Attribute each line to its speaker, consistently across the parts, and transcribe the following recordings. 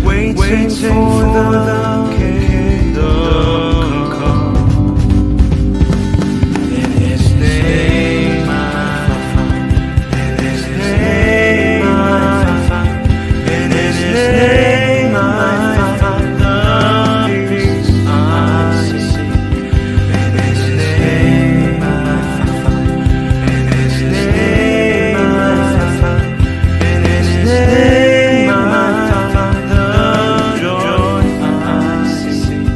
Speaker 1: waiting for the kingdom come. In His name I find, in His name I find, in His name I find the peace I seek. In His name I find, in His name I find, in His name I find the joy I seek.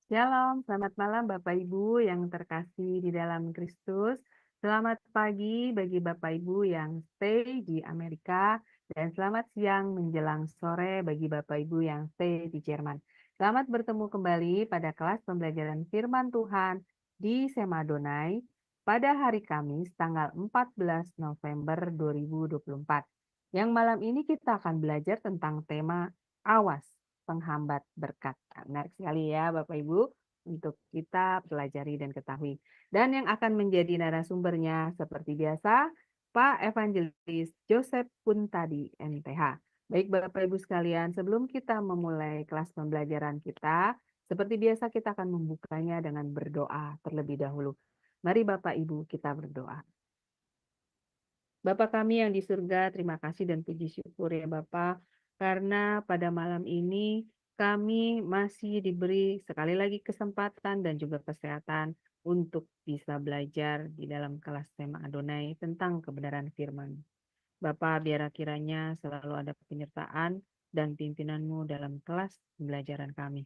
Speaker 2: Shalom, selamat malam Bapak Ibu yang terkasih di dalam Kristus. Selamat pagi bagi Bapak Ibu yang stay di Amerika dan selamat siang menjelang sore bagi Bapak Ibu yang stay di Jerman. Selamat bertemu kembali pada kelas pembelajaran firman Tuhan di Sema Adonai pada hari Kamis tanggal 14 November 2024. Yang malam ini kita akan belajar tentang tema awas penghambat berkat. Menarik sekali ya Bapak Ibu untuk kita pelajari dan ketahui. Dan yang akan menjadi narasumbernya seperti biasa Pak Evangelis Joseph Puntadi MTH. Baik Bapak Ibu sekalian, sebelum kita memulai kelas pembelajaran kita, seperti biasa kita akan membukanya dengan berdoa terlebih dahulu. Mari Bapak Ibu kita berdoa. Bapa kami yang di surga, terima kasih dan puji syukur ya Bapak, karena pada malam ini kami masih diberi sekali lagi kesempatan dan juga kesehatan untuk bisa belajar di dalam kelas tema Adonai tentang kebenaran firman. Bapak, biar kiranya selalu ada penyertaan dan pimpinan-Mu dalam kelas pembelajaran kami.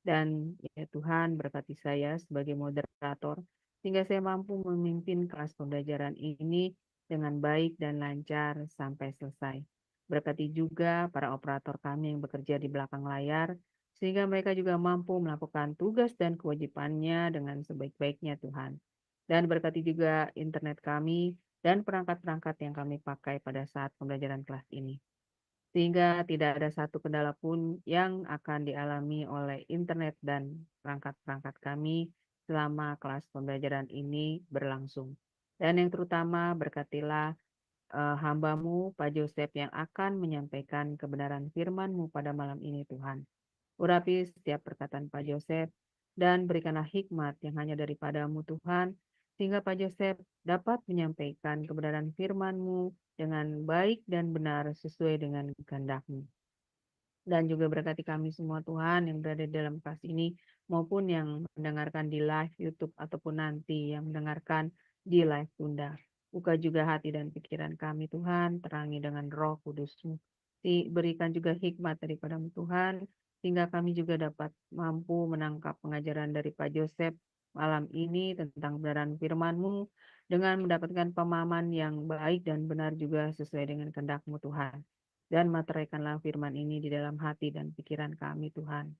Speaker 2: Dan ya Tuhan, berkati saya sebagai moderator, sehingga saya mampu memimpin kelas pembelajaran ini dengan baik dan lancar sampai selesai. Berkati juga para operator kami yang bekerja di belakang layar, sehingga mereka juga mampu melakukan tugas dan kewajibannya dengan sebaik-baiknya Tuhan. Dan berkati juga internet kami dan perangkat-perangkat yang kami pakai pada saat pembelajaran kelas ini. Sehingga tidak ada satu kendala pun yang akan dialami oleh internet dan perangkat-perangkat kami selama kelas pembelajaran ini berlangsung. Dan yang terutama berkatilah hamba-Mu Pak Joseph yang akan menyampaikan kebenaran firman-Mu pada malam ini Tuhan. Urapi setiap perkataan Pak Joseph dan berikanlah hikmat yang hanya daripada-Mu Tuhan, sehingga Pak Joseph dapat menyampaikan kebenaran firman-Mu dengan baik dan benar sesuai dengan kehendak-Mu. Dan juga berkati kami semua Tuhan yang berada di dalam kelas ini maupun yang mendengarkan di live YouTube ataupun nanti yang mendengarkan di live Bunda. Buka juga hati dan pikiran kami Tuhan, terangi dengan Roh Kudus-Mu. Berikan juga hikmat daripada-Mu Tuhan, sehingga kami juga dapat mampu menangkap pengajaran dari Pak Joseph malam ini tentang kebenaran firman-Mu dengan mendapatkan pemahaman yang baik dan benar juga sesuai dengan kehendak-Mu Tuhan. Dan materaikanlah firman ini di dalam hati dan pikiran kami Tuhan.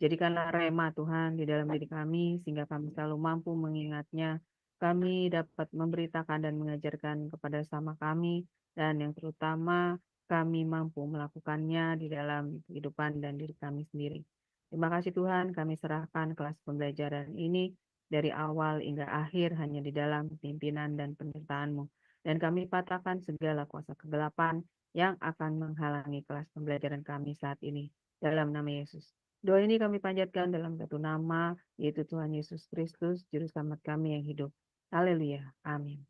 Speaker 2: Jadikanlah rema Tuhan di dalam diri kami sehingga kami selalu mampu mengingatnya. Kami dapat memberitakan dan mengajarkan kepada sama kami dan yang terutama kami mampu melakukannya di dalam kehidupan dan diri kami sendiri. Terima kasih Tuhan, kami serahkan kelas pembelajaran ini dari awal hingga akhir hanya di dalam pimpinan dan penyertaan-Mu. Dan kami patahkan segala kuasa kegelapan yang akan menghalangi kelas pembelajaran kami saat ini. Dalam nama Yesus. Doa ini kami panjatkan dalam satu nama, yaitu Tuhan Yesus Kristus, Juru Selamat kami yang hidup. Haleluya. Amin.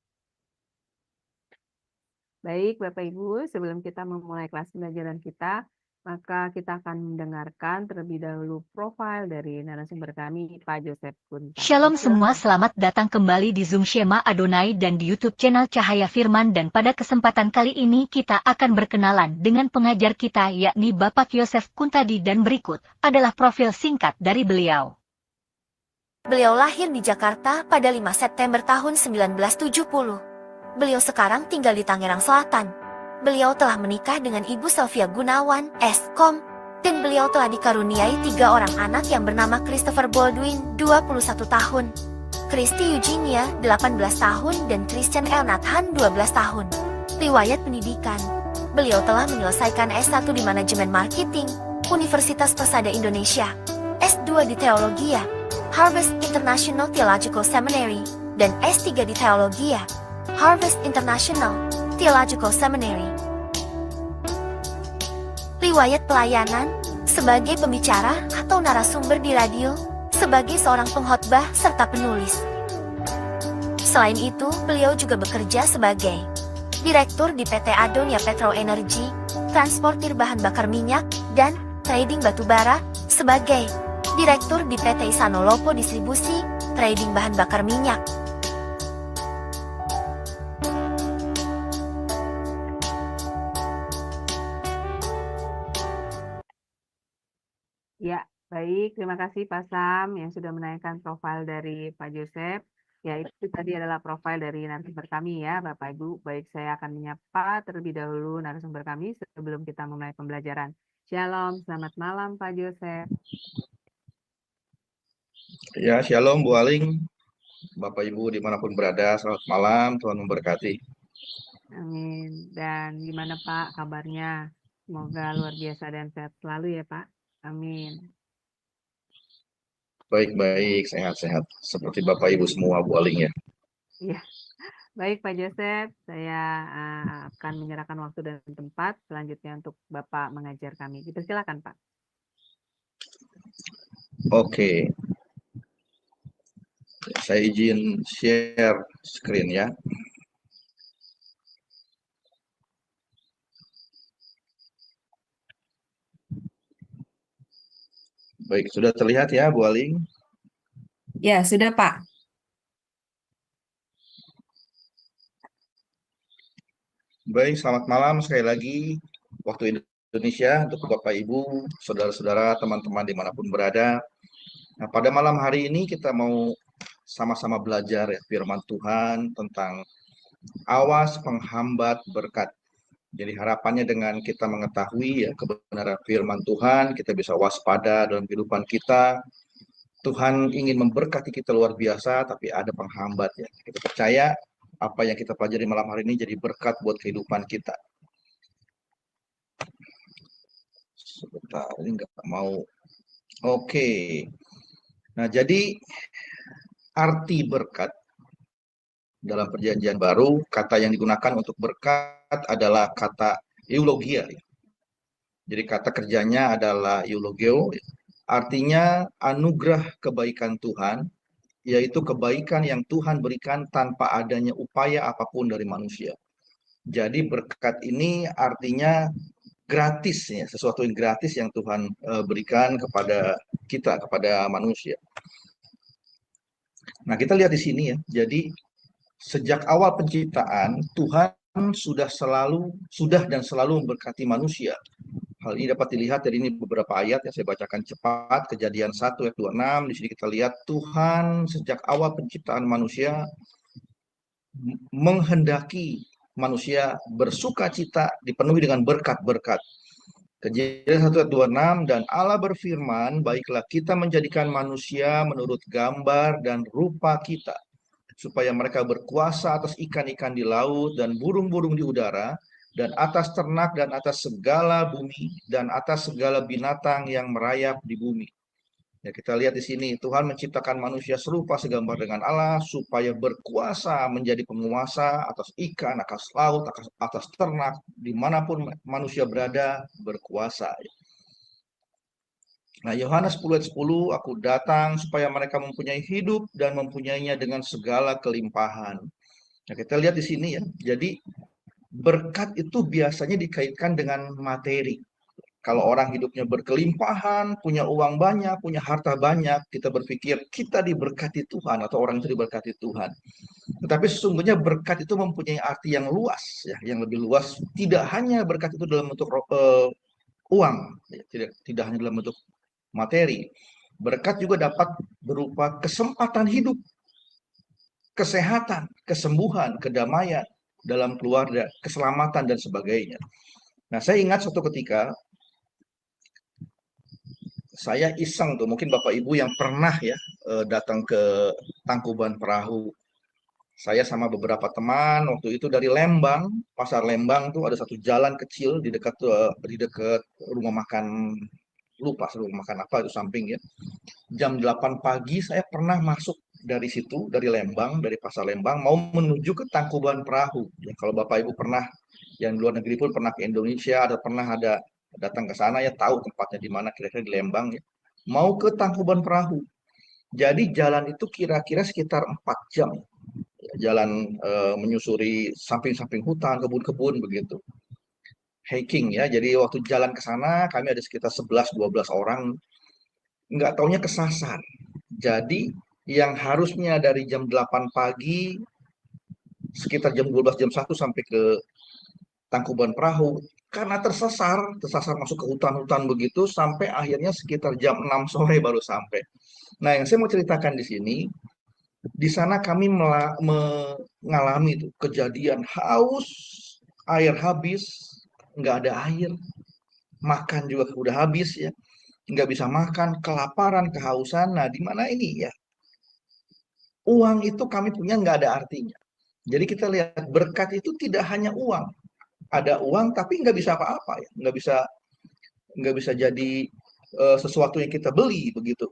Speaker 2: Baik Bapak Ibu, sebelum kita memulai kelas pembelajaran kita, maka kita akan mendengarkan terlebih dahulu profil dari narasumber kami, Pak Joseph Puntadi.
Speaker 3: Shalom semua, selamat datang kembali di Zoom Shema Adonai dan di YouTube channel Cahaya Firman, dan pada kesempatan kali ini kita akan berkenalan dengan pengajar kita yakni Bapak Joseph Puntadi, dan berikut adalah profil singkat dari beliau.
Speaker 4: Beliau lahir di Jakarta pada 5 September tahun 1970. Beliau sekarang tinggal di Tangerang Selatan. Beliau telah menikah dengan Ibu Sofia Gunawan, S.Com, dan beliau telah dikaruniai 3 orang anak yang bernama Christopher Baldwin, 21 tahun, Christy Eugenia, 18 tahun, dan Christian L. Nathan, 12 tahun. Riwayat pendidikan. Beliau telah menyelesaikan S1 di Manajemen Marketing, Universitas Persada Indonesia, S2 di Teologia, Harvest International Theological Seminary, dan S3 di Teologia, Harvest International Theological Seminary. Riwayat pelayanan, sebagai pembicara atau narasumber di radio, sebagai seorang pengkhotbah serta penulis. Selain itu, beliau juga bekerja sebagai Direktur di PT Adonia Petro Energy, transportir bahan bakar minyak, dan trading batubara, sebagai Direktur di PT Isanolopo Distribusi, trading bahan bakar minyak.
Speaker 2: Ya, baik. Terima kasih Pak Sam yang sudah menanyakan profil dari Pak Joseph. Ya, itu tadi adalah profil dari narasumber kami ya, Bapak Ibu. Baik, saya akan menyapa terlebih dahulu narasumber kami sebelum kita memulai pembelajaran. Shalom, selamat malam Pak Joseph.
Speaker 5: Ya, shalom Bu Aling, Bapak Ibu dimanapun berada, selamat malam, Tuhan memberkati.
Speaker 2: Amin. Dan gimana Pak kabarnya? Semoga luar biasa dan sehat selalu ya Pak. Amin.
Speaker 5: Baik-baik, sehat-sehat. Seperti Bapak Ibu semua, Bu Aling ya.
Speaker 2: Iya. Baik Pak Joseph, saya akan menyerahkan waktu dan tempat selanjutnya untuk Bapak mengajar kami. Dipersilakan Pak.
Speaker 5: Oke. Saya izin share screen ya. Baik, sudah terlihat ya Bu Aling?
Speaker 2: Ya, sudah Pak.
Speaker 5: Baik, selamat malam sekali lagi. Waktu Indonesia untuk Bapak Ibu, saudara-saudara, teman-teman dimanapun berada. Nah, pada malam hari ini kita mau sama-sama belajar ya, firman Tuhan tentang awas penghambat berkat. Jadi harapannya dengan kita mengetahui ya kebenaran firman Tuhan, kita bisa waspada dalam kehidupan kita. Tuhan ingin memberkati kita luar biasa, tapi ada penghambat ya. Kita percaya apa yang kita pelajari malam hari ini jadi berkat buat kehidupan kita. Sebentar, ini nggak mau. Oke. Nah, jadi arti berkat dalam perjanjian baru, kata yang digunakan untuk berkat adalah kata eulogia. Jadi kata kerjanya adalah eulogio, artinya anugerah kebaikan Tuhan, yaitu kebaikan yang Tuhan berikan tanpa adanya upaya apapun dari manusia. Jadi berkat ini artinya gratis, ya, sesuatu yang gratis yang Tuhan berikan kepada kita, kepada manusia. Nah, kita lihat di sini ya. Jadi sejak awal penciptaan, Tuhan sudah dan selalu memberkati manusia. Hal ini dapat dilihat dari ini beberapa ayat yang saya bacakan cepat. Kejadian 1 ayat 26, di sini kita lihat Tuhan sejak awal penciptaan manusia menghendaki manusia bersuka cita, dipenuhi dengan berkat-berkat. Kejadian 1 ayat 26, dan Allah berfirman, baiklah kita menjadikan manusia menurut gambar dan rupa kita, supaya mereka berkuasa atas ikan-ikan di laut dan burung-burung di udara, dan atas ternak dan atas segala bumi, dan atas segala binatang yang merayap di bumi. Ya, kita lihat di sini, Tuhan menciptakan manusia serupa segambar dengan Allah, supaya berkuasa menjadi penguasa atas ikan, atas laut, atas ternak, dimanapun manusia berada, berkuasa. Nah, Yohanes 10 ayat 10, aku datang supaya mereka mempunyai hidup dan mempunyainya dengan segala kelimpahan. Nah, kita lihat di sini ya, jadi berkat itu biasanya dikaitkan dengan materi. Kalau orang hidupnya berkelimpahan, punya uang banyak, punya harta banyak, kita berpikir kita diberkati Tuhan atau orang itu diberkati Tuhan. Tetapi sesungguhnya berkat itu mempunyai arti yang luas, ya, yang lebih luas. Tidak hanya berkat itu dalam bentuk uang, ya, tidak hanya dalam bentuk materi. Berkat juga dapat berupa kesempatan hidup, kesehatan, kesembuhan, kedamaian dalam keluarga, keselamatan, dan sebagainya. Nah, saya ingat suatu ketika, saya iseng tuh, mungkin Bapak Ibu yang pernah ya datang ke Tangkuban Perahu. Saya sama beberapa teman waktu itu dari Lembang, Pasar Lembang tuh ada satu jalan kecil di dekat rumah makan, lupa rumah makan apa itu samping ya. Jam 8 pagi saya pernah masuk dari situ, dari Lembang, dari Pasar Lembang mau menuju ke Tangkuban Perahu. Ya, kalau Bapak Ibu pernah yang di luar negeri pun pernah ke Indonesia atau pernah ada datang ke sana ya tahu tempatnya di mana kira-kira di Lembang ya. Mau ke Tangkuban Perahu. Jadi jalan itu kira-kira sekitar 4 jam jalan menyusuri samping-samping hutan, kebun-kebun begitu. Hiking ya. Jadi waktu jalan ke sana kami ada sekitar 11-12 orang, nggak taunya kesasar. Jadi yang harusnya dari jam 8 pagi sekitar jam 12 jam 1 sampai ke Tangkuban Perahu karena tersasar masuk ke hutan-hutan begitu sampai akhirnya sekitar jam 6 sore baru sampai. Nah, yang saya mau ceritakan di sini, di sana kami mengalami itu kejadian haus, air habis, nggak ada air, makan juga udah habis ya, nggak bisa makan, kelaparan, kehausan. Nah, di mana ini ya? Uang itu kami punya nggak ada artinya. Jadi kita lihat berkat itu tidak hanya uang, ada uang tapi nggak bisa apa-apa ya, nggak bisa jadi sesuatu yang kita beli begitu.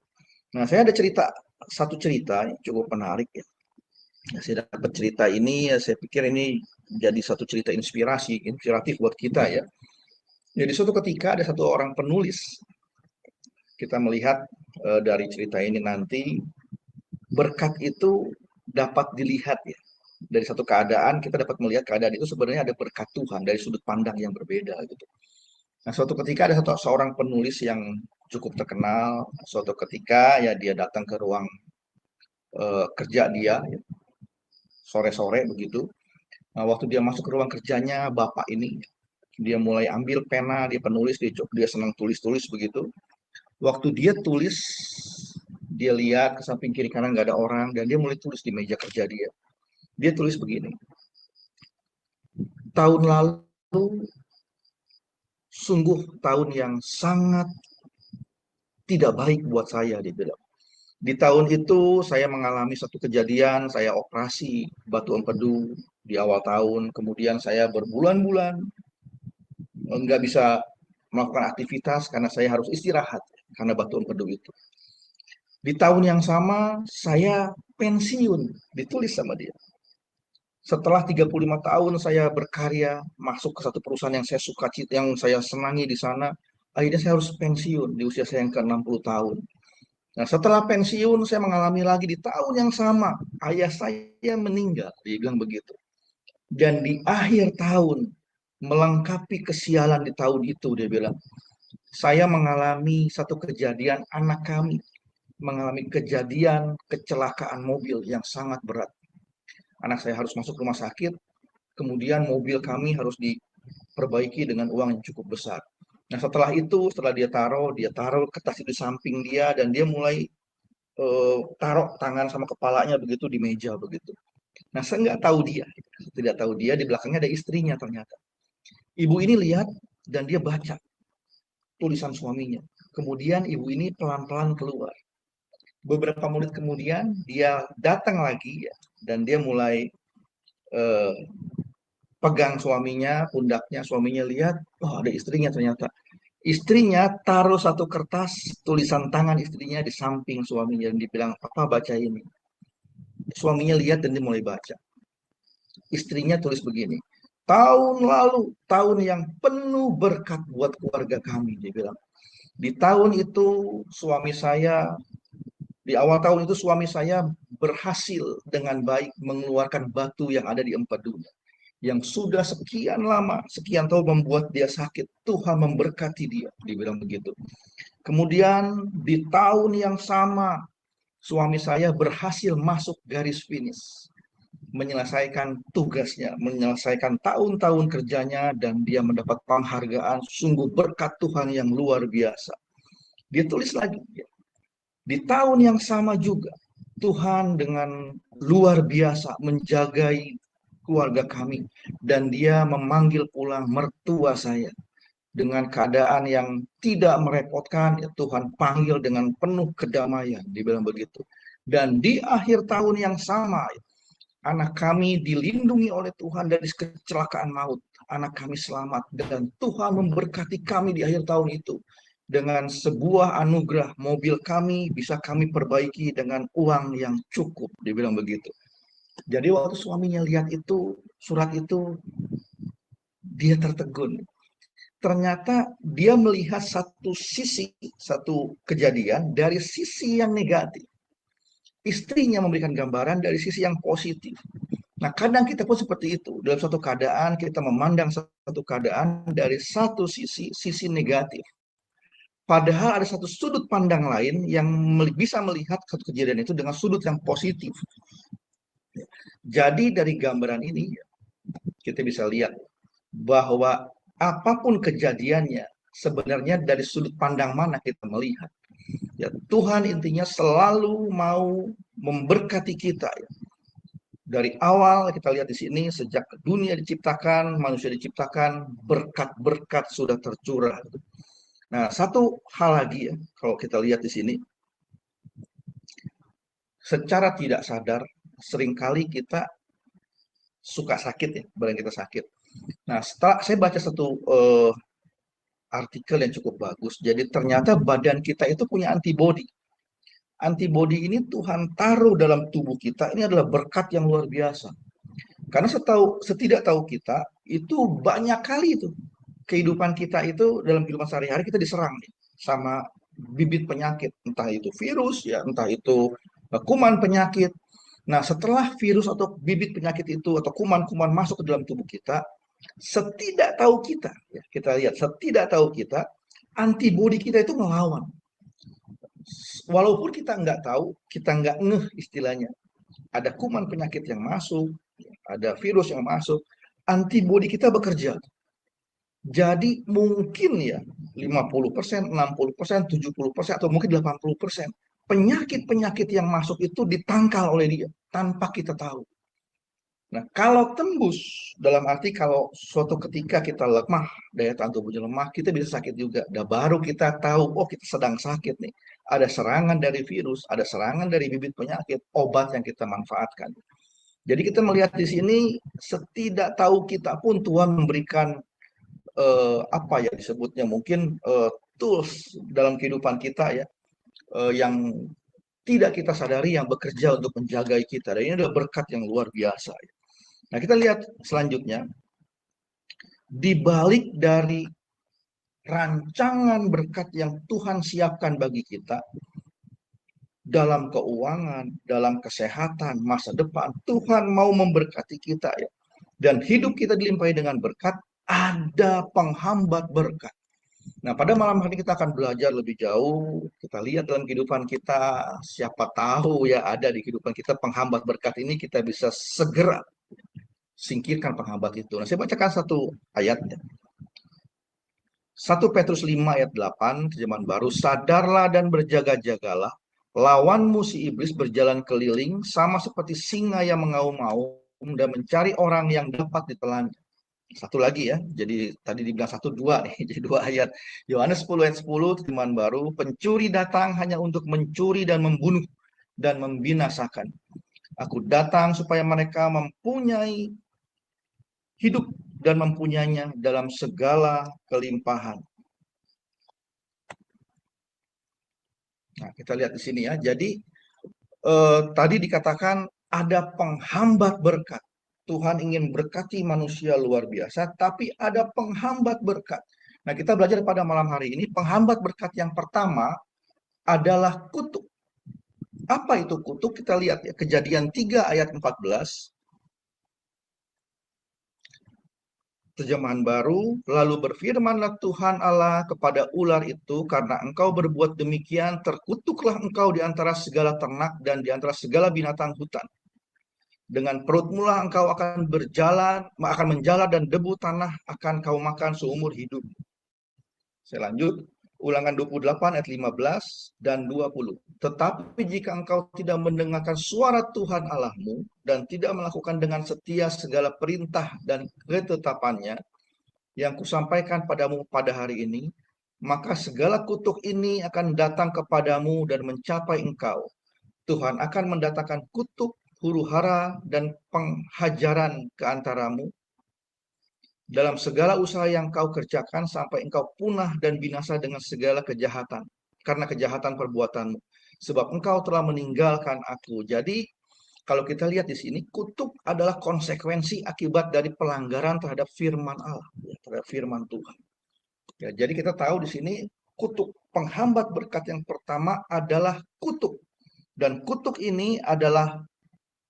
Speaker 5: Nah, saya ada satu cerita yang cukup menarik ya. Saya dapat cerita ini, ya, saya pikir ini jadi satu cerita inspiratif buat kita ya. Jadi suatu ketika ada satu orang penulis, kita melihat dari cerita ini nanti, berkat itu dapat dilihat ya. Dari satu keadaan, kita dapat melihat keadaan itu sebenarnya ada berkat Tuhan dari sudut pandang yang berbeda gitu. Nah, suatu ketika ada seorang penulis yang cukup terkenal, suatu ketika ya dia datang ke ruang kerja dia, ya, sore-sore begitu. Nah, waktu dia masuk ke ruang kerjanya, bapak ini, dia mulai ambil pena, dia penulis, dia senang tulis-tulis begitu. Waktu dia tulis, dia lihat ke samping kiri kanan nggak ada orang, dan dia mulai tulis di meja kerja dia. Dia tulis begini, tahun lalu sungguh tahun yang sangat tidak baik buat saya, dia bilang. Di tahun itu saya mengalami satu kejadian, saya operasi batu empedu di awal tahun, kemudian saya berbulan-bulan nggak bisa melakukan aktivitas karena saya harus istirahat karena batu empedu itu. Di tahun yang sama saya pensiun, ditulis sama dia. Setelah 35 tahun saya berkarya, masuk ke satu perusahaan yang saya suka, yang saya senangi di sana, akhirnya saya harus pensiun di usia saya yang ke-60 tahun. Nah, setelah pensiun saya mengalami lagi di tahun yang sama, ayah saya meninggal, dia bilang begitu. Dan di akhir tahun, melengkapi kesialan di tahun itu, dia bilang, saya mengalami satu kejadian, anak kami mengalami kejadian kecelakaan mobil yang sangat berat. Anak saya harus masuk rumah sakit, kemudian mobil kami harus diperbaiki dengan uang yang cukup besar. Nah, setelah itu, setelah dia taruh kertas itu di samping dia, dan dia mulai taruh tangan sama kepalanya begitu di meja begitu. Nah, saya tidak tahu dia, di belakangnya ada istrinya ternyata. Ibu ini lihat dan dia baca tulisan suaminya. Kemudian ibu ini pelan-pelan keluar. Beberapa menit kemudian dia datang lagi ya, dan dia mulai pegang suaminya, pundaknya, suaminya lihat, oh ada istrinya ternyata. Istrinya taruh satu kertas tulisan tangan istrinya di samping suaminya dan dibilang, "Papa baca ini." Suaminya lihat dan dia mulai baca. Istrinya tulis begini, "Tahun lalu, tahun yang penuh berkat buat keluarga kami," dia bilang. Di tahun itu suami saya, di awal tahun itu suami saya berhasil dengan baik mengeluarkan batu yang ada di empedunya. Yang sudah sekian lama, sekian tahun membuat dia sakit. Tuhan memberkati dia, dibilang begitu. Kemudian di tahun yang sama, suami saya berhasil masuk garis finish. Menyelesaikan tugasnya, menyelesaikan tahun-tahun kerjanya, dan dia mendapat penghargaan, sungguh berkat Tuhan yang luar biasa. Dia tulis lagi, di tahun yang sama juga, Tuhan dengan luar biasa menjagai keluarga kami, dan dia memanggil pulang mertua saya dengan keadaan yang tidak merepotkan. Ya, Tuhan panggil dengan penuh kedamaian, dibilang begitu. Dan di akhir tahun yang sama, Anak kami dilindungi oleh Tuhan dari kecelakaan maut. Anak kami selamat dan Tuhan memberkati kami di akhir tahun itu. Dengan sebuah anugerah, mobil kami bisa kami perbaiki dengan uang yang cukup. Dia bilang begitu. Jadi waktu suaminya lihat itu, surat itu, dia tertegun. Ternyata dia melihat satu sisi, satu kejadian dari sisi yang negatif. Istrinya memberikan gambaran dari sisi yang positif. Nah, kadang kita pun seperti itu. Dalam suatu keadaan, kita memandang satu keadaan dari satu sisi, sisi negatif. Padahal ada satu sudut pandang lain yang bisa melihat satu kejadian itu dengan sudut yang positif. Jadi dari gambaran ini, kita bisa lihat bahwa apapun kejadiannya, sebenarnya dari sudut pandang mana kita melihat. Ya, Tuhan intinya selalu mau memberkati kita. Ya. Dari awal kita lihat di sini, sejak dunia diciptakan, manusia diciptakan, berkat-berkat sudah tercurah. Nah, satu hal lagi ya, kalau kita lihat di sini, secara tidak sadar, seringkali kita suka sakit ya, barang kita sakit. Nah, setelah saya baca satu artikel yang cukup bagus, jadi ternyata badan kita itu punya antibodi. Antibodi ini Tuhan taruh dalam tubuh kita, ini adalah berkat yang luar biasa. Karena setidak tahu kita, itu banyak kali itu kehidupan kita itu dalam kehidupan sehari-hari kita diserang nih, sama bibit penyakit, entah itu virus ya, entah itu kuman penyakit. Nah, setelah virus atau bibit penyakit itu atau kuman-kuman masuk ke dalam tubuh kita, setidak tahu kita, ya, kita lihat setidak tahu kita, antibodi kita itu melawan. Walaupun kita nggak tahu, kita nggak ngeh istilahnya, ada kuman penyakit yang masuk, ada virus yang masuk, antibodi kita bekerja. Jadi mungkin ya 50%, 60%, 70%, atau mungkin 80%. Penyakit-penyakit yang masuk itu ditangkal oleh dia tanpa kita tahu. Nah, kalau tembus, dalam arti kalau suatu ketika kita lemah, daya tahan tubuhnya lemah, kita bisa sakit juga. Dan baru kita tahu, oh kita sedang sakit nih. Ada serangan dari virus, ada serangan dari bibit penyakit, obat yang kita manfaatkan. Jadi kita melihat di sini, setidak tahu kita pun Tuhan memberikan apa ya disebutnya, mungkin tools dalam kehidupan kita ya, yang tidak kita sadari yang bekerja untuk menjaga kita. Dan ini adalah berkat yang luar biasa. Nah, kita lihat selanjutnya, di balik dari rancangan berkat yang Tuhan siapkan bagi kita, dalam keuangan, dalam kesehatan, masa depan, Tuhan mau memberkati kita ya. Dan hidup kita dilimpahi dengan berkat, ada penghambat berkat. Nah, pada malam hari kita akan belajar lebih jauh. Kita lihat dalam kehidupan kita, siapa tahu ya ada di kehidupan kita penghambat berkat ini, kita bisa segera singkirkan penghambat itu. Nah, saya bacakan satu ayatnya. 1 Petrus 5 ayat 8, terjemahan baru, sadarlah dan berjaga-jagalah, lawanmu si iblis berjalan keliling, sama seperti singa yang mengaum-ngaum dan mencari orang yang dapat ditelannya. Satu lagi ya, jadi tadi dibilang 1, 2 nih, jadi 2 ayat. Yohanes 10 ayat 10, terjemahan baru, pencuri datang hanya untuk mencuri dan membunuh dan membinasakan. Aku datang supaya mereka mempunyai hidup dan mempunyainya dalam segala kelimpahan. Nah, kita lihat di sini ya, jadi tadi dikatakan ada penghambat berkat. Tuhan ingin berkati manusia luar biasa, tapi ada penghambat berkat. Nah, kita belajar pada malam hari ini, penghambat berkat yang pertama adalah kutuk. Apa itu kutuk? Kita lihat ya, Kejadian 3 ayat 14. Terjemahan baru, lalu berfirmanlah Tuhan Allah kepada ular itu, karena engkau berbuat demikian, terkutuklah engkau di antara segala ternak dan di antara segala binatang hutan. Dengan perutmu lah engkau akan menjalar dan debu tanah akan kau makan seumur hidup. Saya lanjut, Ulangan 28 ayat 15 dan 20. Tetapi jika engkau tidak mendengarkan suara Tuhan Allahmu dan tidak melakukan dengan setia segala perintah dan ketetapannya yang kusampaikan padamu pada hari ini, maka segala kutuk ini akan datang kepadamu dan mencapai engkau. Tuhan akan mendatangkan kutuk huru-hara, dan penghajaran ke antaramu dalam segala usaha yang kau kerjakan sampai engkau punah dan binasa dengan segala kejahatan karena kejahatan perbuatanmu, sebab engkau telah meninggalkan aku. Jadi kalau kita lihat di sini, kutuk adalah konsekuensi akibat dari pelanggaran terhadap firman Allah, ya, terhadap firman Tuhan. Ya, jadi kita tahu di sini kutuk penghambat berkat yang pertama adalah kutuk, dan kutuk ini adalah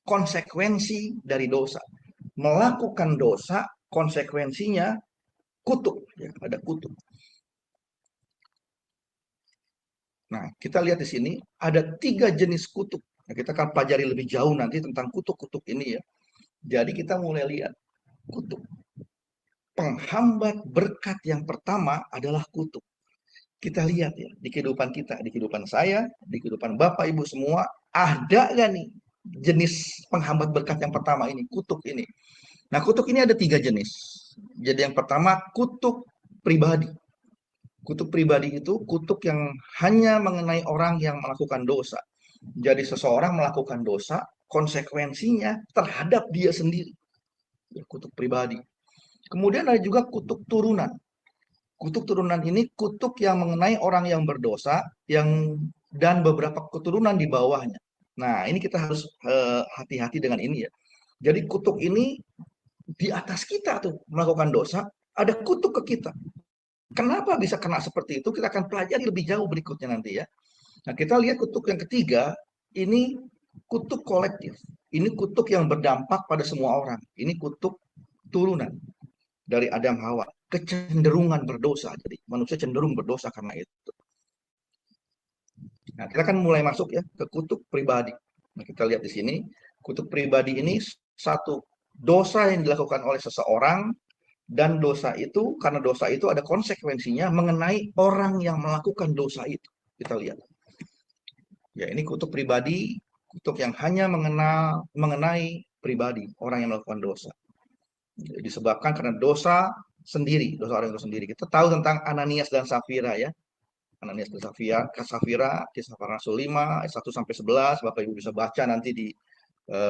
Speaker 5: konsekuensi dari dosa. Melakukan dosa, konsekuensinya kutuk, ya, ada kutuk. Nah, kita lihat di sini ada 3 jenis kutuk. Nah, kita akan pelajari lebih jauh nanti tentang kutuk-kutuk ini ya. Jadi kita mulai lihat kutuk. Penghambat berkat yang pertama adalah kutuk. Kita lihat ya, di kehidupan kita, di kehidupan saya, di kehidupan Bapak Ibu semua, ada gak nih jenis penghambat berkat yang pertama ini, kutuk ini. Nah, kutuk ini ada 3 jenis. Jadi yang pertama, kutuk pribadi. Kutuk pribadi itu kutuk yang hanya mengenai orang yang melakukan dosa. Jadi seseorang melakukan dosa, konsekuensinya terhadap dia sendiri. Kutuk pribadi. Kemudian ada juga kutuk turunan. Kutuk turunan ini kutuk yang mengenai orang yang berdosa dan beberapa keturunan di bawahnya. Nah, ini kita harus hati-hati dengan ini ya. Jadi kutuk ini di atas kita tuh melakukan dosa, ada kutuk ke kita. Kenapa bisa kena seperti itu? Kita akan pelajari lebih jauh berikutnya nanti ya. Nah, kita lihat kutuk yang ketiga, ini kutuk kolektif. Ini kutuk yang berdampak pada semua orang. Ini kutuk turunan dari Adam Hawa. Kecenderungan berdosa. Jadi manusia cenderung berdosa karena itu. Nah, kita akan mulai masuk ya ke kutuk pribadi. Nah, kita lihat di sini, kutuk pribadi ini satu dosa yang dilakukan oleh seseorang, dan dosa itu, karena dosa itu ada konsekuensinya mengenai orang yang melakukan dosa itu. Kita lihat. Ya, ini kutuk pribadi, kutuk yang hanya mengenai pribadi, orang yang melakukan dosa. Disebabkan karena dosa sendiri, dosa orang itu sendiri. Kita tahu tentang Ananias dan Safira ya. Ananias dan Safira, Kisah Para Rasul 5, ayat 1-11, Bapak Ibu bisa baca nanti di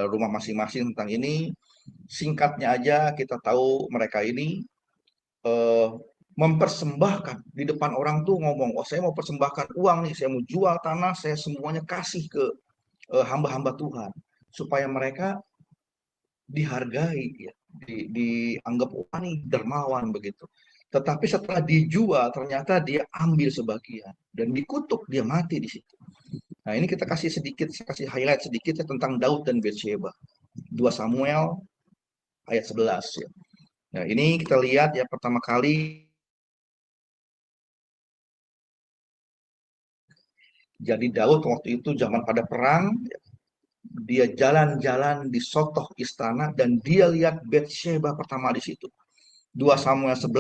Speaker 5: rumah masing-masing tentang ini. Singkatnya aja kita tahu mereka ini mempersembahkan di depan orang tuh ngomong, oh saya mau persembahkan uang nih, saya mau jual tanah, saya semuanya kasih ke hamba-hamba Tuhan supaya mereka dihargai ya, dianggap wah nih dermawan begitu. Tetapi setelah dijual ternyata dia ambil sebagian dan dikutuk, dia mati di situ. Nah, ini kita kasih highlight sedikit ya tentang Daud dan Batsheba. 2 Samuel ayat 11 ya. Nah, ini kita lihat ya pertama kali. Jadi Daud waktu itu zaman pada perang, dia jalan-jalan di sotoh istana dan dia lihat Batsheba pertama di situ. 2 Samuel 11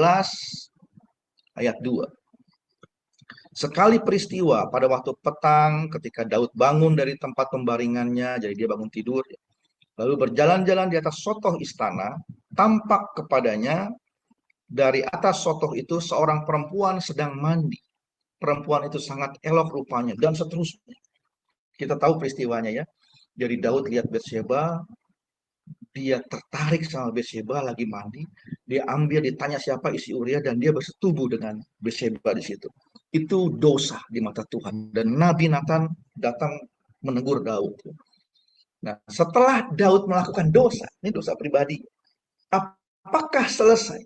Speaker 5: ayat 2. Sekali peristiwa pada waktu petang ketika Daud bangun dari tempat pembaringannya, jadi dia bangun tidur, lalu berjalan-jalan di atas sotoh istana, tampak kepadanya dari atas sotoh itu seorang perempuan sedang mandi. Perempuan itu sangat elok rupanya, dan seterusnya. Kita tahu peristiwanya ya. Jadi Daud lihat Batsheba, dia tertarik sama Batsheba lagi mandi, dia ambil, ditanya siapa isi Uria, dan dia bersetubuh dengan Batsheba di situ. Itu dosa di mata Tuhan, dan Nabi Nathan datang menegur Daud. Nah, setelah Daud melakukan dosa, ini dosa pribadi, apakah selesai?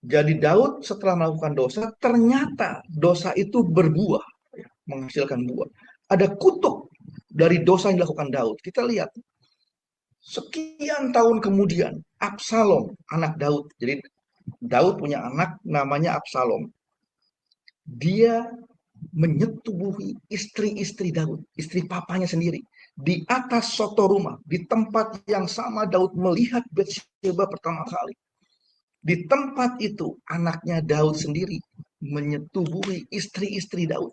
Speaker 5: Jadi Daud setelah melakukan dosa, ternyata dosa itu berbuah, menghasilkan buah. Ada kutuk dari dosa yang dilakukan Daud. Kita lihat, sekian tahun kemudian, Absalom, anak Daud. Jadi Daud punya anak namanya Absalom. Dia menyetubuhi istri-istri Daud, istri papanya sendiri. Di atas soto rumah, di tempat yang sama Daud melihat Batsheba pertama kali. Di tempat itu, anaknya Daud sendiri menyetubuhi istri-istri Daud.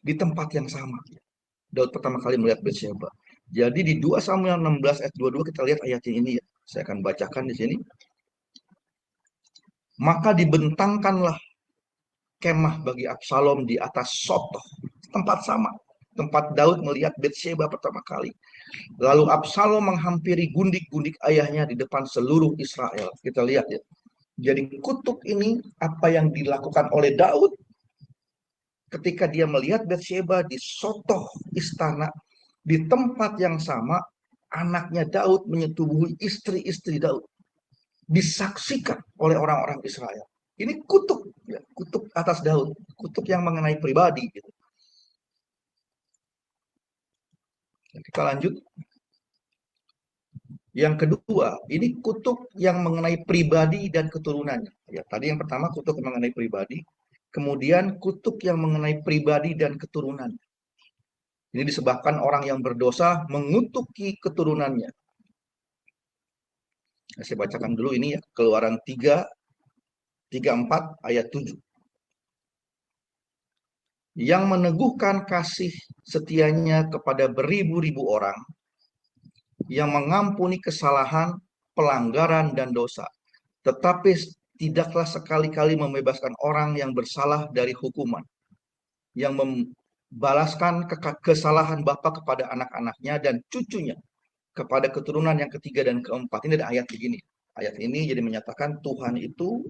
Speaker 5: Di tempat yang sama. Daud pertama kali melihat Batsheba. Jadi di 2 Samuel 16 ayat 22 kita lihat ayatnya ini ya. Saya akan bacakan di sini. Maka dibentangkanlah kemah bagi Absalom di atas sotoh. Tempat sama. tempat Daud melihat Batsheba pertama kali. Lalu Absalom menghampiri gundik-gundik ayahnya di depan seluruh Israel. Kita lihat ya. Jadi kutuk ini apa yang dilakukan oleh Daud ketika dia melihat Batsheba disotoh istana di tempat yang sama, anaknya Daud menyetubuhi istri-istri Daud. Disaksikan oleh orang-orang Israel. Ini kutuk, ya, kutuk atas Daud, kutuk yang mengenai pribadi. Gitu. Kita lanjut. Yang kedua, ini kutuk yang mengenai pribadi dan keturunannya. Ya, tadi yang pertama kutuk mengenai pribadi, kemudian kutuk yang mengenai pribadi dan keturunan. Ini disebabkan orang yang berdosa mengutuki keturunannya. Nah, saya bacakan dulu ini ya, Keluaran 34 ayat 7. Yang meneguhkan kasih setianya kepada beribu-ribu orang, yang mengampuni kesalahan, pelanggaran, dan dosa, tetapi tidaklah sekali-kali membebaskan orang yang bersalah dari hukuman, yang membalaskan kesalahan bapa kepada anak-anaknya dan cucunya, kepada keturunan yang ketiga dan keempat. Ini ada ayat begini. Ayat ini jadi menyatakan Tuhan itu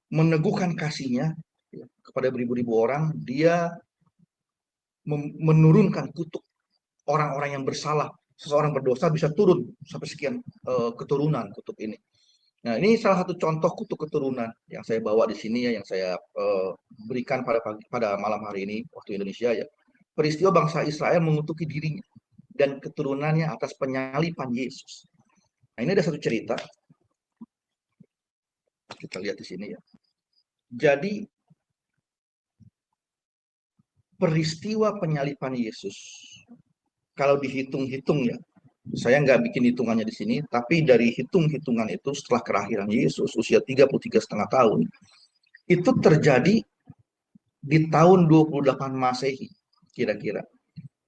Speaker 5: meneguhkan kasihnya kepada beribu-ribu orang, dia menurunkan kutuk orang-orang yang bersalah. Seseorang berdosa bisa turun sampai sekian keturunan kutuk ini. Nah, ini salah satu contoh kutuk keturunan yang saya bawa di sini ya, yang saya berikan pada malam hari ini waktu Indonesia ya. Peristiwa bangsa Israel mengutuki dirinya dan keturunannya atas penyalipan Yesus. Nah, ini ada satu cerita. Kita lihat di sini ya. Jadi peristiwa penyalipan Yesus, kalau dihitung-hitung ya, saya nggak bikin hitungannya di sini, tapi dari hitung-hitungan itu setelah kelahiran Yesus usia 33,5 tahun, itu terjadi di tahun 28 Masehi kira-kira.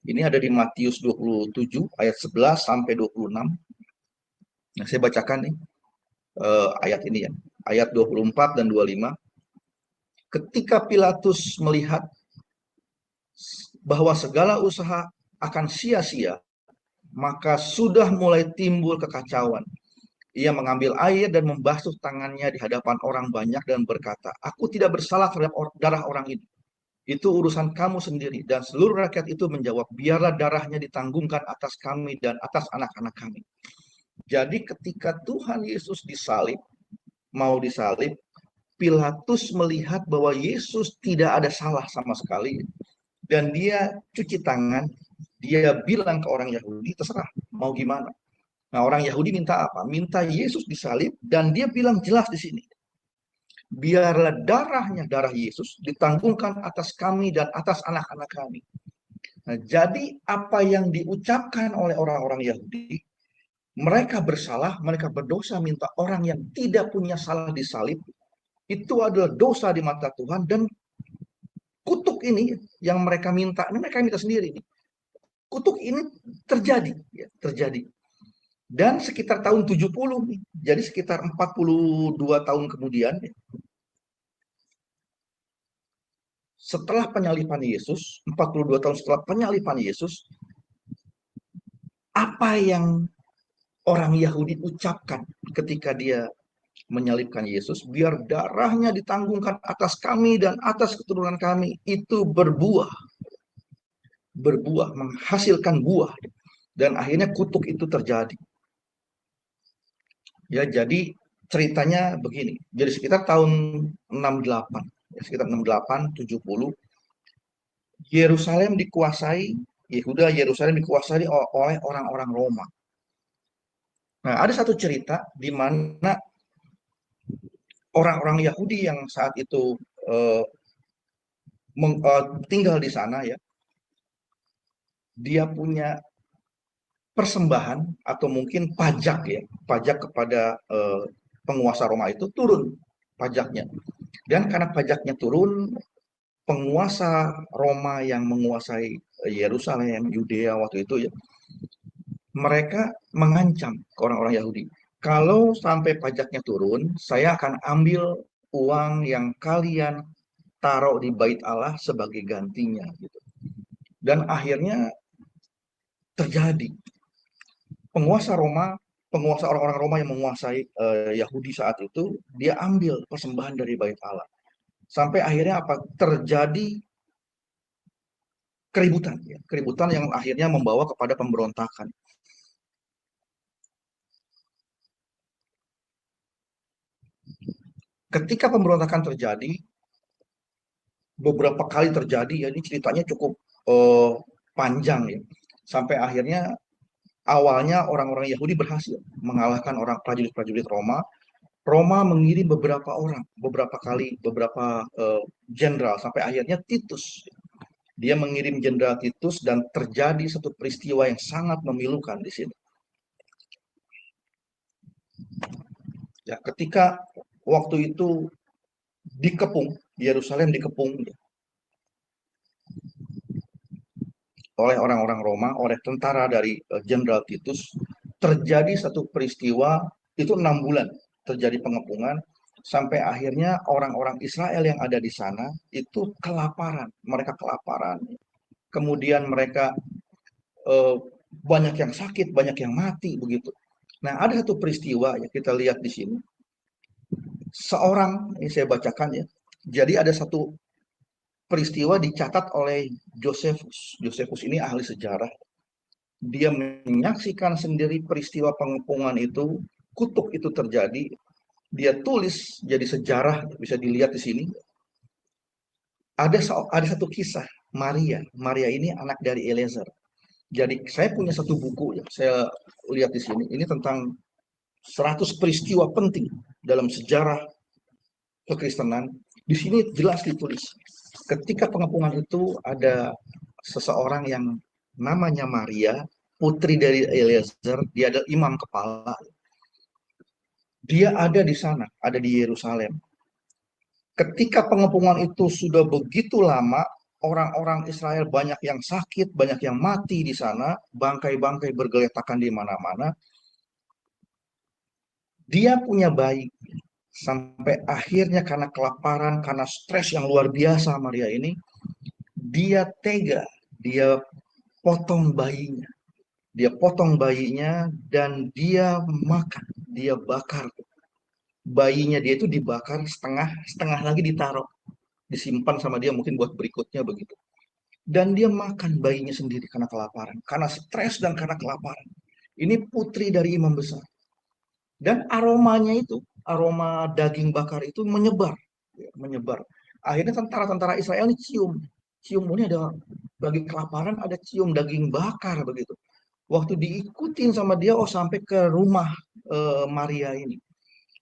Speaker 5: Ini ada di Matius 27 ayat 11 sampai 26. Nah, saya bacakan nih ayat ini ya, ayat 24 dan 25. Ketika Pilatus melihat bahwa segala usaha akan sia-sia, maka sudah mulai timbul kekacauan. Ia mengambil air dan membasuh tangannya di hadapan orang banyak dan berkata, "Aku tidak bersalah terhadap darah orang ini. Itu urusan kamu sendiri." Dan seluruh rakyat itu menjawab, "Biarlah darahnya ditanggungkan atas kami dan atas anak-anak kami." Jadi ketika Tuhan Yesus mau disalib, Pilatus melihat bahwa Yesus tidak ada salah sama sekali. Dan dia cuci tangan, dia bilang ke orang Yahudi, terserah, mau gimana. Nah, orang Yahudi minta apa? Minta Yesus disalib, dan dia bilang jelas di sini, biarlah darah Yesus ditanggungkan atas kami dan atas anak-anak kami. Nah, jadi apa yang diucapkan oleh orang-orang Yahudi, mereka bersalah, mereka berdosa, minta orang yang tidak punya salah disalib, itu adalah dosa di mata Tuhan, dan kutuk ini yang mereka minta, ini mereka minta sendiri nih. Kutuk ini terjadi, ya, terjadi. Dan sekitar tahun 70 nih, jadi sekitar 42 tahun kemudian, setelah penyalipan Yesus, 42 tahun setelah penyalipan Yesus, apa yang orang Yahudi ucapkan ketika dia menyalibkan Yesus, biar darahnya ditanggungkan atas kami dan atas keturunan kami, itu berbuah, menghasilkan buah, dan akhirnya kutuk itu terjadi. Ya, jadi ceritanya begini. Jadi sekitar tahun 68, ya, sekitar 68, 70, Yerusalem dikuasai, Yerusalem dikuasai oleh orang-orang Roma. Nah, ada satu cerita di mana orang-orang Yahudi yang saat itu tinggal di sana ya, dia punya persembahan atau mungkin pajak ya, pajak kepada penguasa Roma itu turun pajaknya. Dan karena pajaknya turun, penguasa Roma yang menguasai Yerusalem, Yudea waktu itu ya, mereka mengancam ke orang-orang Yahudi, kalau sampai pajaknya turun, saya akan ambil uang yang kalian taruh di bait Allah sebagai gantinya. Gitu. Dan akhirnya terjadi penguasa orang-orang Roma yang menguasai Yahudi saat itu, dia ambil persembahan dari Bait Allah. Sampai akhirnya apa? Terjadi keributan, ya. Keributan yang akhirnya membawa kepada pemberontakan. Ketika pemberontakan terjadi, beberapa kali terjadi, ya ini ceritanya cukup panjang ya. Sampai akhirnya awalnya orang-orang Yahudi berhasil mengalahkan orang prajurit-prajurit Roma. Roma mengirim beberapa orang, beberapa kali, beberapa jenderal, sampai akhirnya Titus. Dia mengirim jenderal Titus dan terjadi satu peristiwa yang sangat memilukan di sini. Ya, ketika waktu itu dikepung, Yerusalem dikepung oleh orang-orang Roma, oleh tentara dari jenderal Titus, terjadi satu peristiwa, itu 6 bulan terjadi pengepungan, sampai akhirnya orang-orang Israel yang ada di sana itu kelaparan, mereka kelaparan. Kemudian mereka banyak yang sakit, banyak yang mati begitu. Nah, ada satu peristiwa yang kita lihat di sini. Seorang, ini saya bacakan ya. Jadi ada satu peristiwa dicatat oleh Josephus. Josephus ini ahli sejarah. Dia menyaksikan sendiri peristiwa pengepungan itu, kutuk itu terjadi. Dia tulis jadi sejarah, bisa dilihat di sini. Ada satu kisah Maria. Maria ini anak dari Eliezer. Jadi saya punya satu buku ya, saya lihat di sini. Ini tentang 100 peristiwa penting dalam sejarah kekristenan. Di sini jelas ditulis. Ketika pengepungan itu ada seseorang yang namanya Maria, putri dari Eliezer, dia adalah imam kepala. Dia ada di sana, ada di Yerusalem. Ketika pengepungan itu sudah begitu lama, orang-orang Israel banyak yang sakit, banyak yang mati di sana, bangkai-bangkai bergeletakan di mana-mana. Dia punya bayi, sampai akhirnya karena kelaparan, karena stres yang luar biasa Maria ini, dia tega, dia potong bayinya. Dia potong bayinya dan dia makan, dia bakar. Bayinya dia itu dibakar setengah, setengah lagi ditaruh, disimpan sama dia mungkin buat berikutnya begitu. Dan dia makan bayinya sendiri karena kelaparan, karena stres dan karena kelaparan. Ini putri dari imam besar. Dan aromanya itu, aroma daging bakar itu menyebar, ya, menyebar. Akhirnya tentara-tentara Israel ini cium ini ada bagi kelaparan, ada cium daging bakar begitu. Waktu diikutin sama dia, oh sampai ke rumah Maria ini.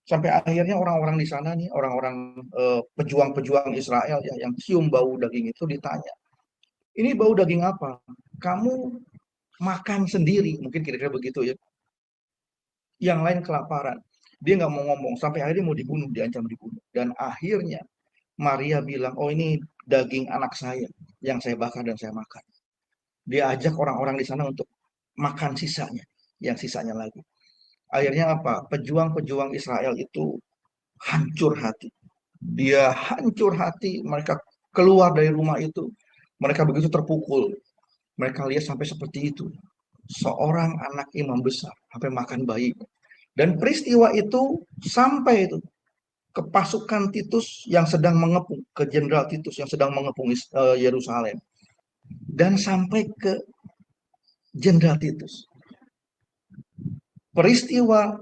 Speaker 5: Sampai akhirnya orang-orang di sana nih, orang-orang pejuang-pejuang Israel ya, yang cium bau daging itu ditanya, ini bau daging apa? Kamu makan sendiri, mungkin kira-kira begitu ya. Yang lain kelaparan. Dia nggak mau ngomong, sampai akhirnya mau dibunuh, diancam dibunuh. Dan akhirnya Maria bilang, oh ini daging anak saya yang saya bakar dan saya makan. Dia ajak orang-orang di sana untuk makan sisanya, yang sisanya lagi. Akhirnya apa? Pejuang-pejuang Israel itu hancur hati. Dia hancur hati, mereka keluar dari rumah itu. Mereka begitu terpukul. Mereka lihat sampai seperti itu. Seorang anak imam besar sampai makan bayi. Dan peristiwa itu sampai itu ke pasukan Titus yang sedang mengepung, ke jenderal Titus yang sedang mengepung Yerusalem. Dan sampai ke jenderal Titus. Peristiwa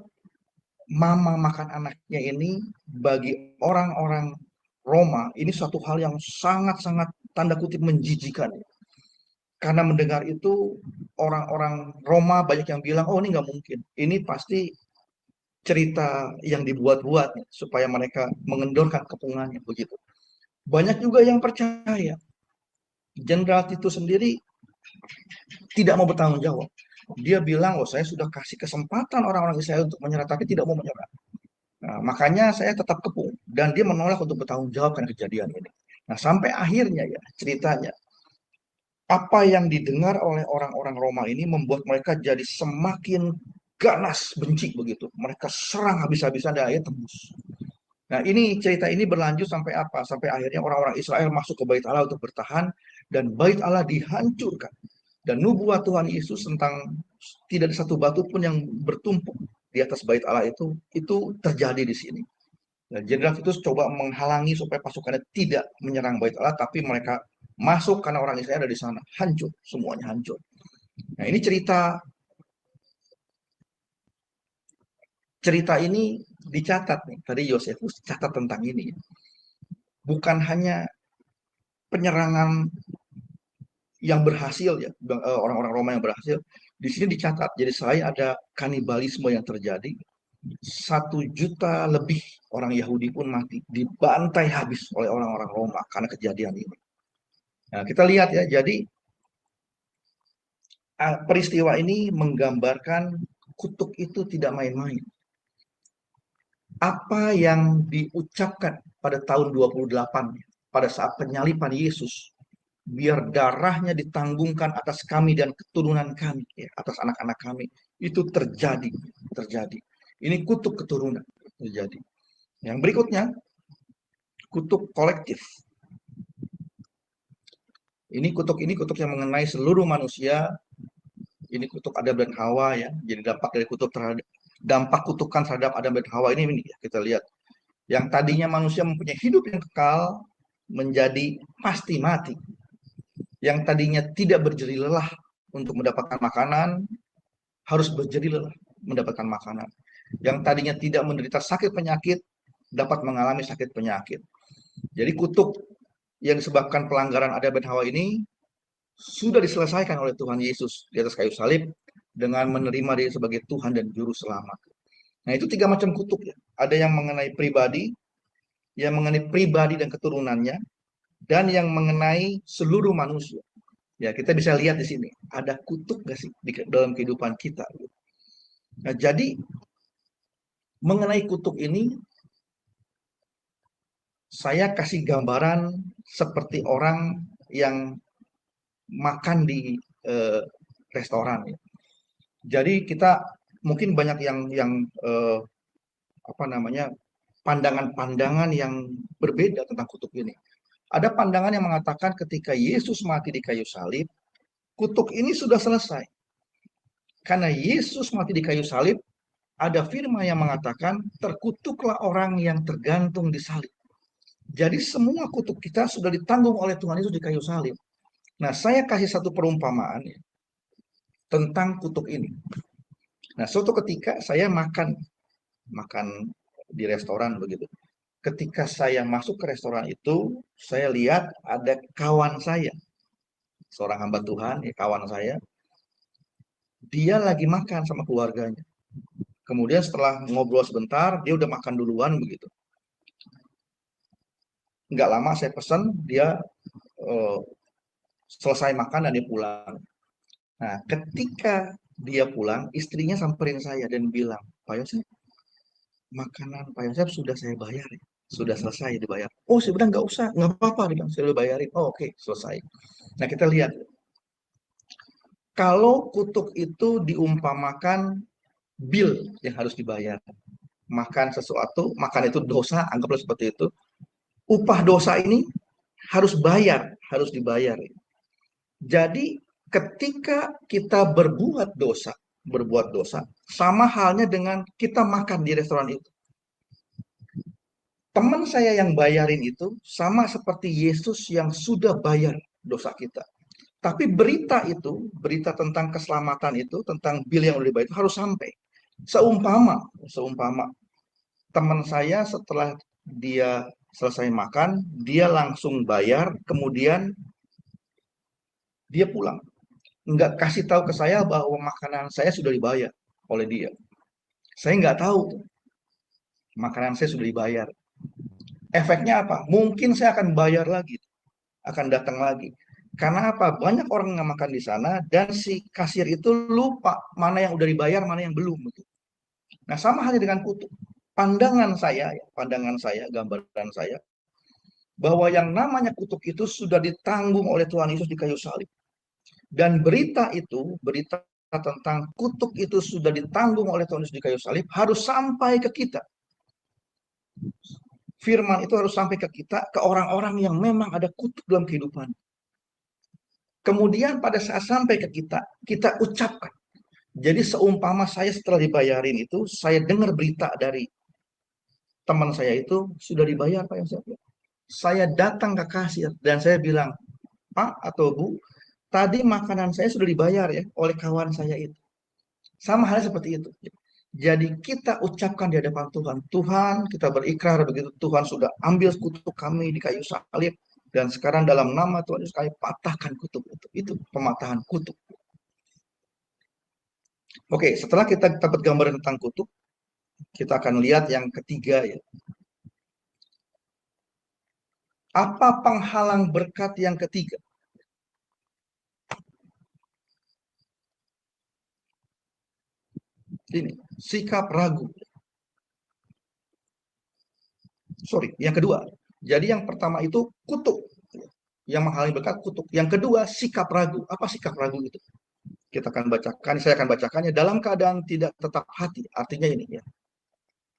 Speaker 5: mama makan anaknya ini bagi orang-orang Roma ini suatu hal yang sangat-sangat tanda kutip menjijikan. Karena mendengar itu orang-orang Roma banyak yang bilang, oh ini nggak mungkin, ini pasti cerita yang dibuat-buat supaya mereka mengendorkan kepungannya begitu. Banyak juga yang percaya. Jenderal Titus sendiri tidak mau bertanggung jawab. Dia bilang, oh saya sudah kasih kesempatan orang-orang Israel untuk menyerah, tapi tidak mau menyerah. Nah, makanya saya tetap kepung. Dan dia menolak untuk bertanggung jawab karena kejadian ini. Nah, sampai akhirnya ya ceritanya, apa yang didengar oleh orang-orang Roma ini membuat mereka jadi semakin ganas, benci begitu. Mereka serang habis-habisan dan akhirnya tembus. Nah, ini cerita ini berlanjut sampai apa? Sampai akhirnya orang-orang Israel masuk ke Bait Allah untuk bertahan, dan bait Allah dihancurkan. Dan nubuat Tuhan Yesus tentang tidak ada satu batu pun yang bertumpuk di atas bait Allah itu terjadi di sini. Dan Jenderal Titus coba menghalangi supaya pasukannya tidak menyerang bait Allah, tapi mereka masuk karena orang Israel ada di sana, hancur, semuanya hancur. Nah, ini cerita ini dicatat nih. Tadi Yosefus catat tentang ini. Bukan hanya penyerangan yang berhasil ya, orang-orang Roma yang berhasil. Di sini dicatat. Jadi selain ada kanibalisme yang terjadi, 1 juta lebih orang Yahudi pun mati, dibantai habis oleh orang-orang Roma karena kejadian ini. Nah, kita lihat ya, jadi peristiwa ini menggambarkan kutuk itu tidak main-main. Apa yang diucapkan pada tahun 28 pada saat penyaliban Yesus, biar darahnya ditanggungkan atas kami dan keturunan kami, ya, atas anak-anak kami, itu terjadi. Ini kutuk keturunan terjadi. Yang berikutnya, kutuk kolektif. Ini kutuk yang mengenai seluruh manusia. Ini kutuk Adam dan Hawa ya. Jadi dampak kutukan terhadap Adam dan Hawa ini ya, kita lihat. Yang tadinya manusia mempunyai hidup yang kekal menjadi pasti mati. Yang tadinya tidak berjeri lelah untuk mendapatkan makanan harus berjeri lelah mendapatkan makanan. Yang tadinya tidak menderita sakit penyakit dapat mengalami sakit penyakit. Jadi kutuk yang disebabkan pelanggaran Adam dan Hawa ini sudah diselesaikan oleh Tuhan Yesus di atas kayu salib dengan menerima Dia sebagai Tuhan dan Juru Selamat. Nah, itu 3 macam kutuk ya. Ada yang mengenai pribadi, yang mengenai pribadi dan keturunannya, dan yang mengenai seluruh manusia. Ya, kita bisa lihat di sini, ada kutuk nggak sih di dalam kehidupan kita. Nah, jadi mengenai kutuk ini, saya kasih gambaran seperti orang yang makan di restoran. Ya. Jadi kita mungkin banyak yang pandangan-pandangan yang berbeda tentang kutuk ini. Ada pandangan yang mengatakan ketika Yesus mati di kayu salib, kutuk ini sudah selesai. Karena Yesus mati di kayu salib, ada firman yang mengatakan terkutuklah orang yang tergantung di salib. Jadi semua kutuk kita sudah ditanggung oleh Tuhan Yesus di kayu salib. Nah, saya kasih satu perumpamaan ya, tentang kutuk ini. Nah, suatu ketika saya makan di restoran begitu. Ketika saya masuk ke restoran itu, saya lihat ada kawan saya, seorang hamba Tuhan, ya kawan saya, dia lagi makan sama keluarganya. Kemudian setelah ngobrol sebentar, dia udah makan duluan begitu. Nggak lama saya pesan, dia selesai makan dan dia pulang. Nah, ketika dia pulang, istrinya samperin saya dan bilang, Pak Yosef, makanan Pak Yosef sudah saya bayar ya. Sudah selesai dibayar. Oh, saya bilang nggak usah, nggak apa-apa, dia bilang, saya udah bayarin. Oh, oke, selesai. Nah, kita lihat. Kalau kutuk itu diumpamakan bill yang harus dibayar. Makan sesuatu, makan itu dosa, anggaplah seperti itu. Upah dosa ini harus dibayar. Jadi, ketika kita berbuat dosa, sama halnya dengan kita makan di restoran itu. Teman saya yang bayarin itu sama seperti Yesus yang sudah bayar dosa kita. Tapi berita tentang keselamatan itu, tentang bil yang udah dibayar itu harus sampai. Seumpama teman saya setelah dia selesai makan, dia langsung bayar, kemudian dia pulang. Nggak kasih tahu ke saya bahwa makanan saya sudah dibayar oleh dia. Saya nggak tahu makanan saya sudah dibayar. Efeknya apa? Mungkin saya akan bayar lagi, akan datang lagi. Karena apa? Banyak orang yang makan di sana dan si kasir itu lupa mana yang udah dibayar, mana yang belum. Nah, sama halnya dengan kutuk. Pandangan saya, gambaran saya, bahwa yang namanya kutuk itu sudah ditanggung oleh Tuhan Yesus di kayu salib. Dan berita tentang kutuk itu sudah ditanggung oleh Tuhan Yesus di kayu salib harus sampai ke kita. Firman itu harus sampai ke kita, ke orang-orang yang memang ada kutuk dalam kehidupan. Kemudian pada saat sampai ke kita, kita ucapkan. Jadi seumpama saya setelah dibayarin itu, saya dengar berita dari teman saya itu sudah dibayar Pak Yosef. Saya datang ke kasir dan saya bilang, Pak atau Bu, tadi makanan saya sudah dibayar ya oleh kawan saya itu. Sama halnya seperti itu. Jadi kita ucapkan di hadapan Tuhan, Tuhan kita berikrar begitu, Tuhan sudah ambil kutuk kami di kayu salib, dan sekarang dalam nama Tuhan Yesus kami patahkan kutuk itu. Itu pematahan kutuk. Oke, setelah kita dapat gambaran tentang kutuk, kita akan lihat yang ketiga ya. Apa penghalang berkat yang ketiga? Ini, sikap ragu. Sorry, yang kedua. Jadi yang pertama itu kutuk. Yang menghalangi berkat kutuk. Yang kedua, sikap ragu. Apa sikap ragu itu? Kita akan bacakan, saya akan bacakannya dalam keadaan tidak tetap hati. Artinya ini ya.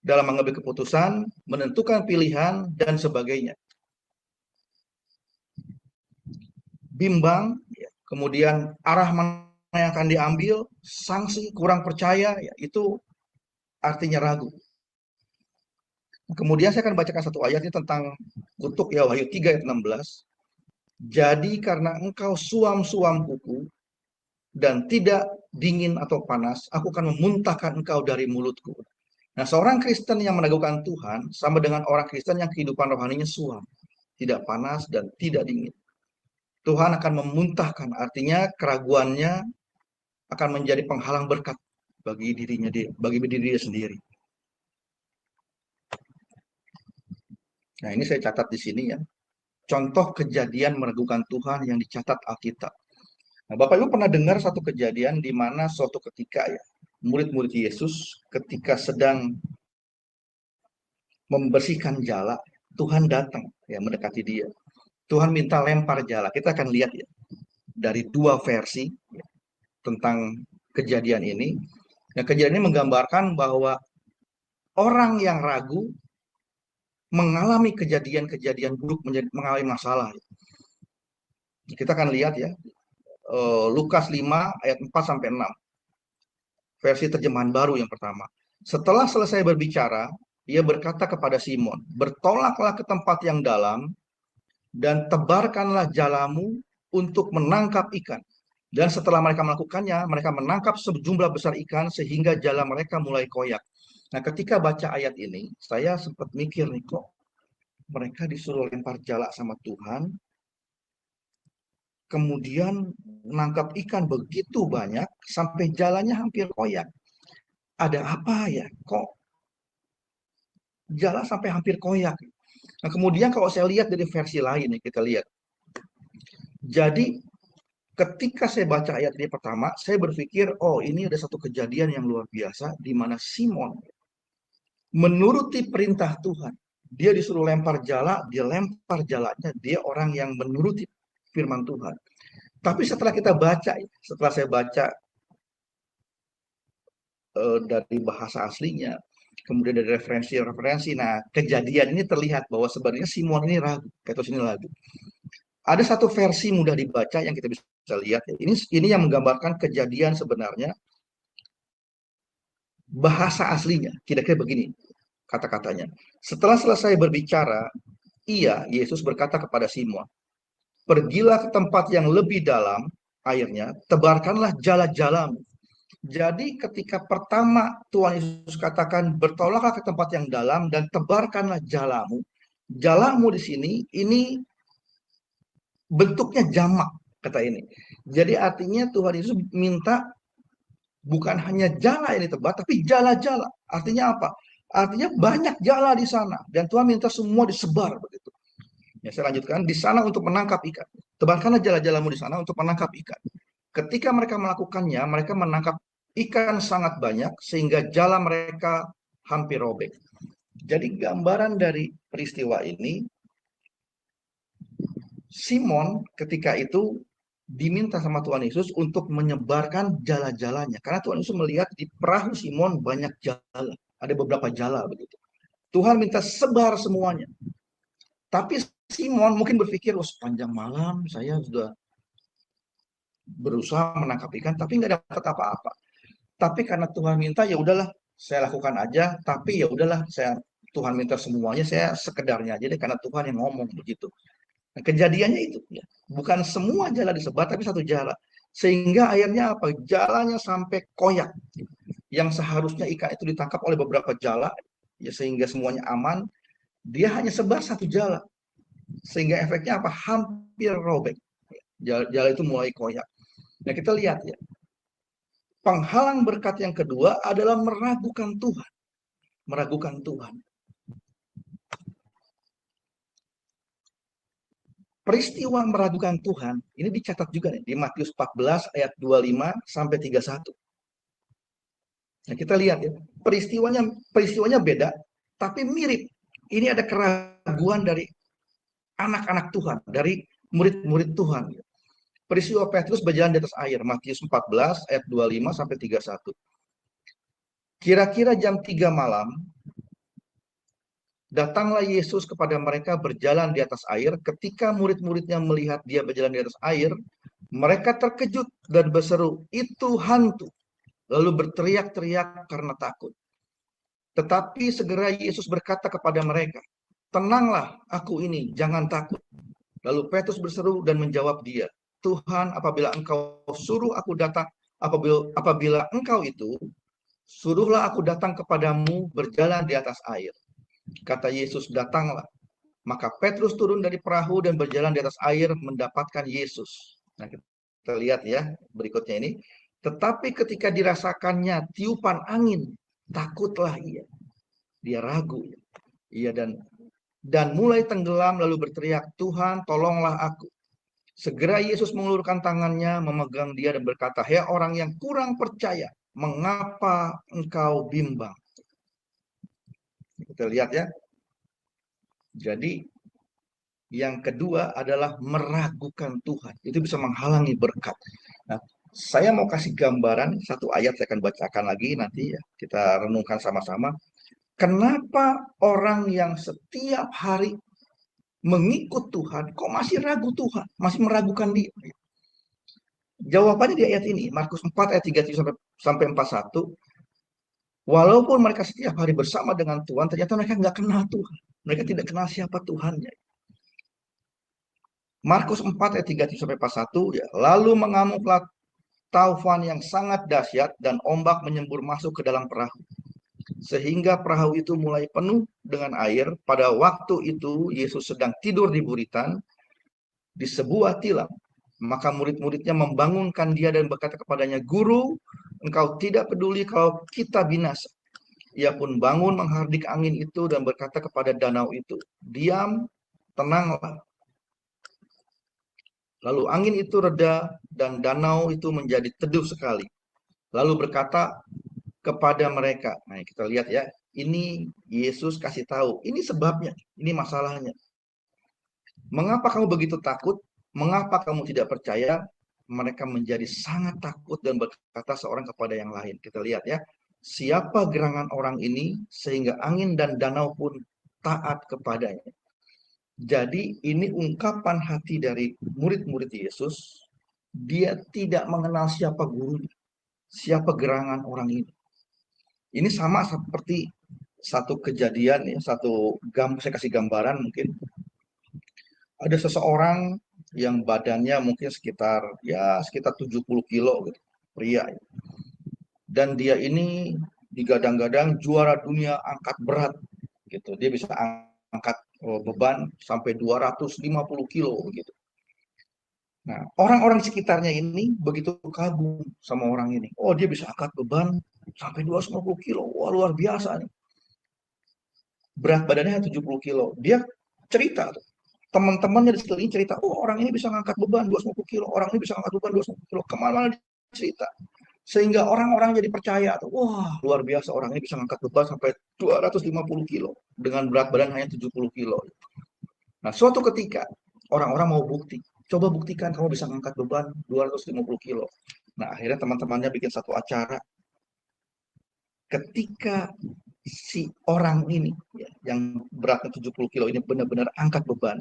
Speaker 5: Dalam mengambil keputusan, menentukan pilihan, dan sebagainya. Bimbang, ya. Kemudian arah mana yang akan diambil, sanksi, kurang percaya, ya, itu artinya ragu. Kemudian saya akan bacakan satu ayat ini tentang kutuk ya, Wahyu 3 ayat 16. Jadi karena engkau suam-suam kuku dan tidak dingin atau panas, aku akan memuntahkan engkau dari mulutku. Nah, seorang Kristen yang meneguhkan Tuhan sama dengan orang Kristen yang kehidupan rohaninya suam, tidak panas dan tidak dingin. Tuhan akan memuntahkan, artinya keraguannya akan menjadi penghalang berkat bagi dirinya dia, bagi diri dia sendiri. Nah, ini saya catat di sini ya. Contoh kejadian meragukan Tuhan yang dicatat Alkitab. Nah, Bapak Ibu pernah dengar satu kejadian di mana suatu ketika ya, murid-murid Yesus ketika sedang membersihkan jala, Tuhan datang ya mendekati dia. Tuhan minta lempar jala. Kita akan lihat ya dari dua versi ya, tentang kejadian ini. Nah, kejadian ini menggambarkan bahwa orang yang ragu mengalami kejadian-kejadian buruk, mengalami masalah. Kita akan lihat ya, Lukas 5 ayat 4 sampai 6. Versi terjemahan baru yang pertama. Setelah selesai berbicara, ia berkata kepada Simon, "Bertolaklah ke tempat yang dalam dan tebarkanlah jalamu untuk menangkap ikan." Dan setelah mereka melakukannya, mereka menangkap sejumlah besar ikan sehingga jala mereka mulai koyak. Nah, ketika baca ayat ini, saya sempat mikir nih, kok mereka disuruh lempar jala sama Tuhan, kemudian menangkap ikan begitu banyak sampai jalannya hampir koyak. Ada apa ya? Kok jala sampai hampir koyak? Nah, kemudian kalau saya lihat dari versi lain nih, kita lihat. Jadi ketika saya baca ayat ini pertama, saya berpikir, oh ini ada satu kejadian yang luar biasa di mana Simon menuruti perintah Tuhan. Dia disuruh lempar jala, dia lempar jalanya, dia orang yang menuruti firman Tuhan. Tapi setelah kita baca, setelah saya baca dari bahasa aslinya, kemudian dari referensi-referensi, nah kejadian ini terlihat bahwa sebenarnya Simon ini ragu, Petrus ini ragu. Ada satu versi mudah dibaca yang kita bisa lihat. Ini yang menggambarkan kejadian sebenarnya. Bahasa aslinya, kira-kira begini kata-katanya. Setelah selesai berbicara, Yesus berkata kepada Simon, "Pergilah ke tempat yang lebih dalam airnya, tebarkanlah jala-jalamu." Jadi ketika pertama Tuhan Yesus katakan, "Bertolaklah ke tempat yang dalam dan tebarkanlah jalamu." Jalamu di sini, ini bentuknya jamak, kata ini. Jadi artinya Tuhan Yesus minta bukan hanya jala yang ditebar, tapi jala-jala. Artinya apa? Artinya banyak jala di sana. Dan Tuhan minta semua disebar begitu. Ya, saya lanjutkan. Di sana untuk menangkap ikan. Tebarkanlah jala-jalamu di sana untuk menangkap ikan. Ketika mereka melakukannya, mereka menangkap ikan sangat banyak sehingga jala mereka hampir robek. Jadi gambaran dari peristiwa ini, Simon ketika itu diminta sama Tuhan Yesus untuk menyebarkan jala-jalanya. Karena Tuhan Yesus melihat di perahu Simon banyak jala. Ada beberapa jala begitu. Tuhan minta sebar semuanya. Tapi Simon mungkin berpikir, sepanjang malam saya sudah berusaha menangkap ikan, tapi nggak dapat apa-apa. Tapi karena Tuhan minta, ya udahlah, saya lakukan aja. Tapi ya udahlah, Tuhan minta semuanya, saya sekedarnya aja deh, karena Tuhan yang ngomong begitu. Nah, kejadiannya itu, ya, bukan semua jala disebar, tapi satu jala. Sehingga akhirnya apa? Jalanya sampai koyak. Yang seharusnya ikan itu ditangkap oleh beberapa jala, ya sehingga semuanya aman, dia hanya sebar satu jala. Sehingga efeknya apa? Hampir robek. Jala itu mulai koyak. Nah, kita lihat ya. Penghalang berkat yang kedua adalah meragukan Tuhan. Meragukan Tuhan. Peristiwa meragukan Tuhan ini dicatat juga nih di Matius 14 ayat 25 sampai 31. Nah, kita lihat ya, peristiwanya beda tapi mirip. Ini ada keraguan dari anak-anak Tuhan, dari murid-murid Tuhan. Peristiwa Petrus berjalan di atas air, Matius 14 ayat 25 sampai 31. Kira-kira jam 3 malam, datanglah Yesus kepada mereka berjalan di atas air. Ketika murid-muridnya melihat dia berjalan di atas air, mereka terkejut dan berseru, "Itu hantu!" Lalu berteriak-teriak karena takut. Tetapi segera Yesus berkata kepada mereka, "Tenanglah, aku ini, jangan takut." Lalu Petrus berseru dan menjawab dia, "Tuhan, apabila Engkau suruh aku datang, apabila Engkau itu, suruhlah aku datang kepadamu berjalan di atas air." Kata Yesus, "Datanglah." Maka Petrus turun dari perahu dan berjalan di atas air mendapatkan Yesus. Nah, kita lihat ya berikutnya ini. Tetapi ketika dirasakannya tiupan angin, takutlah ia. Dia ragu. Ia dan mulai tenggelam lalu berteriak, "Tuhan, tolonglah aku." Segera Yesus mengulurkan tangannya, memegang dia dan berkata, "Hei orang yang kurang percaya, mengapa engkau bimbang?" Kita lihat ya. Jadi yang kedua adalah meragukan Tuhan. Itu bisa menghalangi berkat. Nah, saya mau kasih gambaran satu ayat, saya akan bacakan lagi nanti ya. Kita renungkan sama-sama. Kenapa orang yang setiap hari mengikut Tuhan kok masih ragu Tuhan, masih meragukan dia? Jawabannya di ayat ini, Markus 4 ayat 37 sampai 41. Walaupun mereka setiap hari bersama dengan Tuhan, ternyata mereka nggak kenal Tuhan. Mereka tidak kenal siapa Tuhannya. Markus 4 ayat 37 sampai 41, ya. Lalu mengamuklah taufan yang sangat dahsyat dan ombak menyembur masuk ke dalam perahu. Sehingga perahu itu mulai penuh dengan air. Pada waktu itu Yesus sedang tidur di buritan di sebuah tilam. Maka murid-muridnya membangunkan dia dan berkata kepadanya, "Guru, Engkau tidak peduli kalau kita binasa." Ia pun bangun menghardik angin itu dan berkata kepada danau itu, "Diam, tenanglah." Lalu angin itu reda dan danau itu menjadi teduh sekali. Lalu berkata kepada mereka, nah kita lihat ya, ini Yesus kasih tahu, ini sebabnya, ini masalahnya. Mengapa kamu begitu takut? Mengapa kamu tidak percaya? Mereka menjadi sangat takut dan berkata seorang kepada yang lain. Kita lihat ya, siapa gerangan orang ini sehingga angin dan danau pun taat kepadanya. Jadi ini ungkapan hati dari murid-murid Yesus. Dia tidak mengenal siapa gurunya, siapa gerangan orang ini. Ini sama seperti satu kejadian ya, saya kasih gambaran mungkin. Ada seseorang yang badannya mungkin sekitar 70 kilo gitu, pria. Dan dia ini digadang-gadang juara dunia angkat berat gitu. Dia bisa angkat beban sampai 250 kilo gitu. Nah, orang-orang di sekitarnya ini begitu kagum sama orang ini. Oh, dia bisa angkat beban sampai 250 kilo. Wah, luar biasa nih. Berat badannya 70 kilo. Dia cerita tuh. Teman-temannya di sekeliling cerita, "Oh, orang ini bisa ngangkat beban 250 kilo. Orang ini bisa ngangkat beban 250 kilo." Kemana-mana cerita. Sehingga orang-orang jadi percaya tuh. Wah, luar biasa, orang ini bisa ngangkat beban sampai 250 kilo. Dengan berat badan hanya 70 kilo. Nah, suatu ketika orang-orang mau bukti. Coba buktikan kamu bisa ngangkat beban 250 kilo. Nah, akhirnya teman-temannya bikin satu acara. Ketika si orang ini ya, yang beratnya 70 kilo ini benar-benar angkat beban,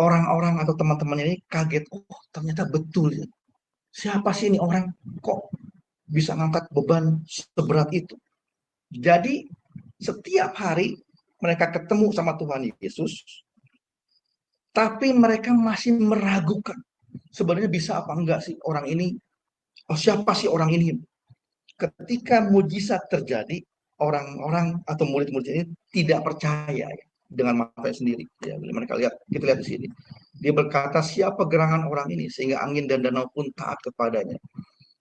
Speaker 5: orang-orang atau teman-teman ini kaget. Oh, ternyata betul ya. Siapa sih ini orang kok bisa ngangkat beban seberat itu? Jadi setiap hari mereka ketemu sama Tuhan Yesus, tapi mereka masih meragukan. Sebenarnya bisa apa enggak sih orang ini? Oh, siapa sih orang ini? Ketika mujizat terjadi, orang-orang atau murid-murid ini tidak percaya ya, dengan matanya sendiri. Ya, mereka lihat, kita lihat di sini. Dia berkata, siapa gerangan orang ini sehingga angin dan danau pun taat kepadanya.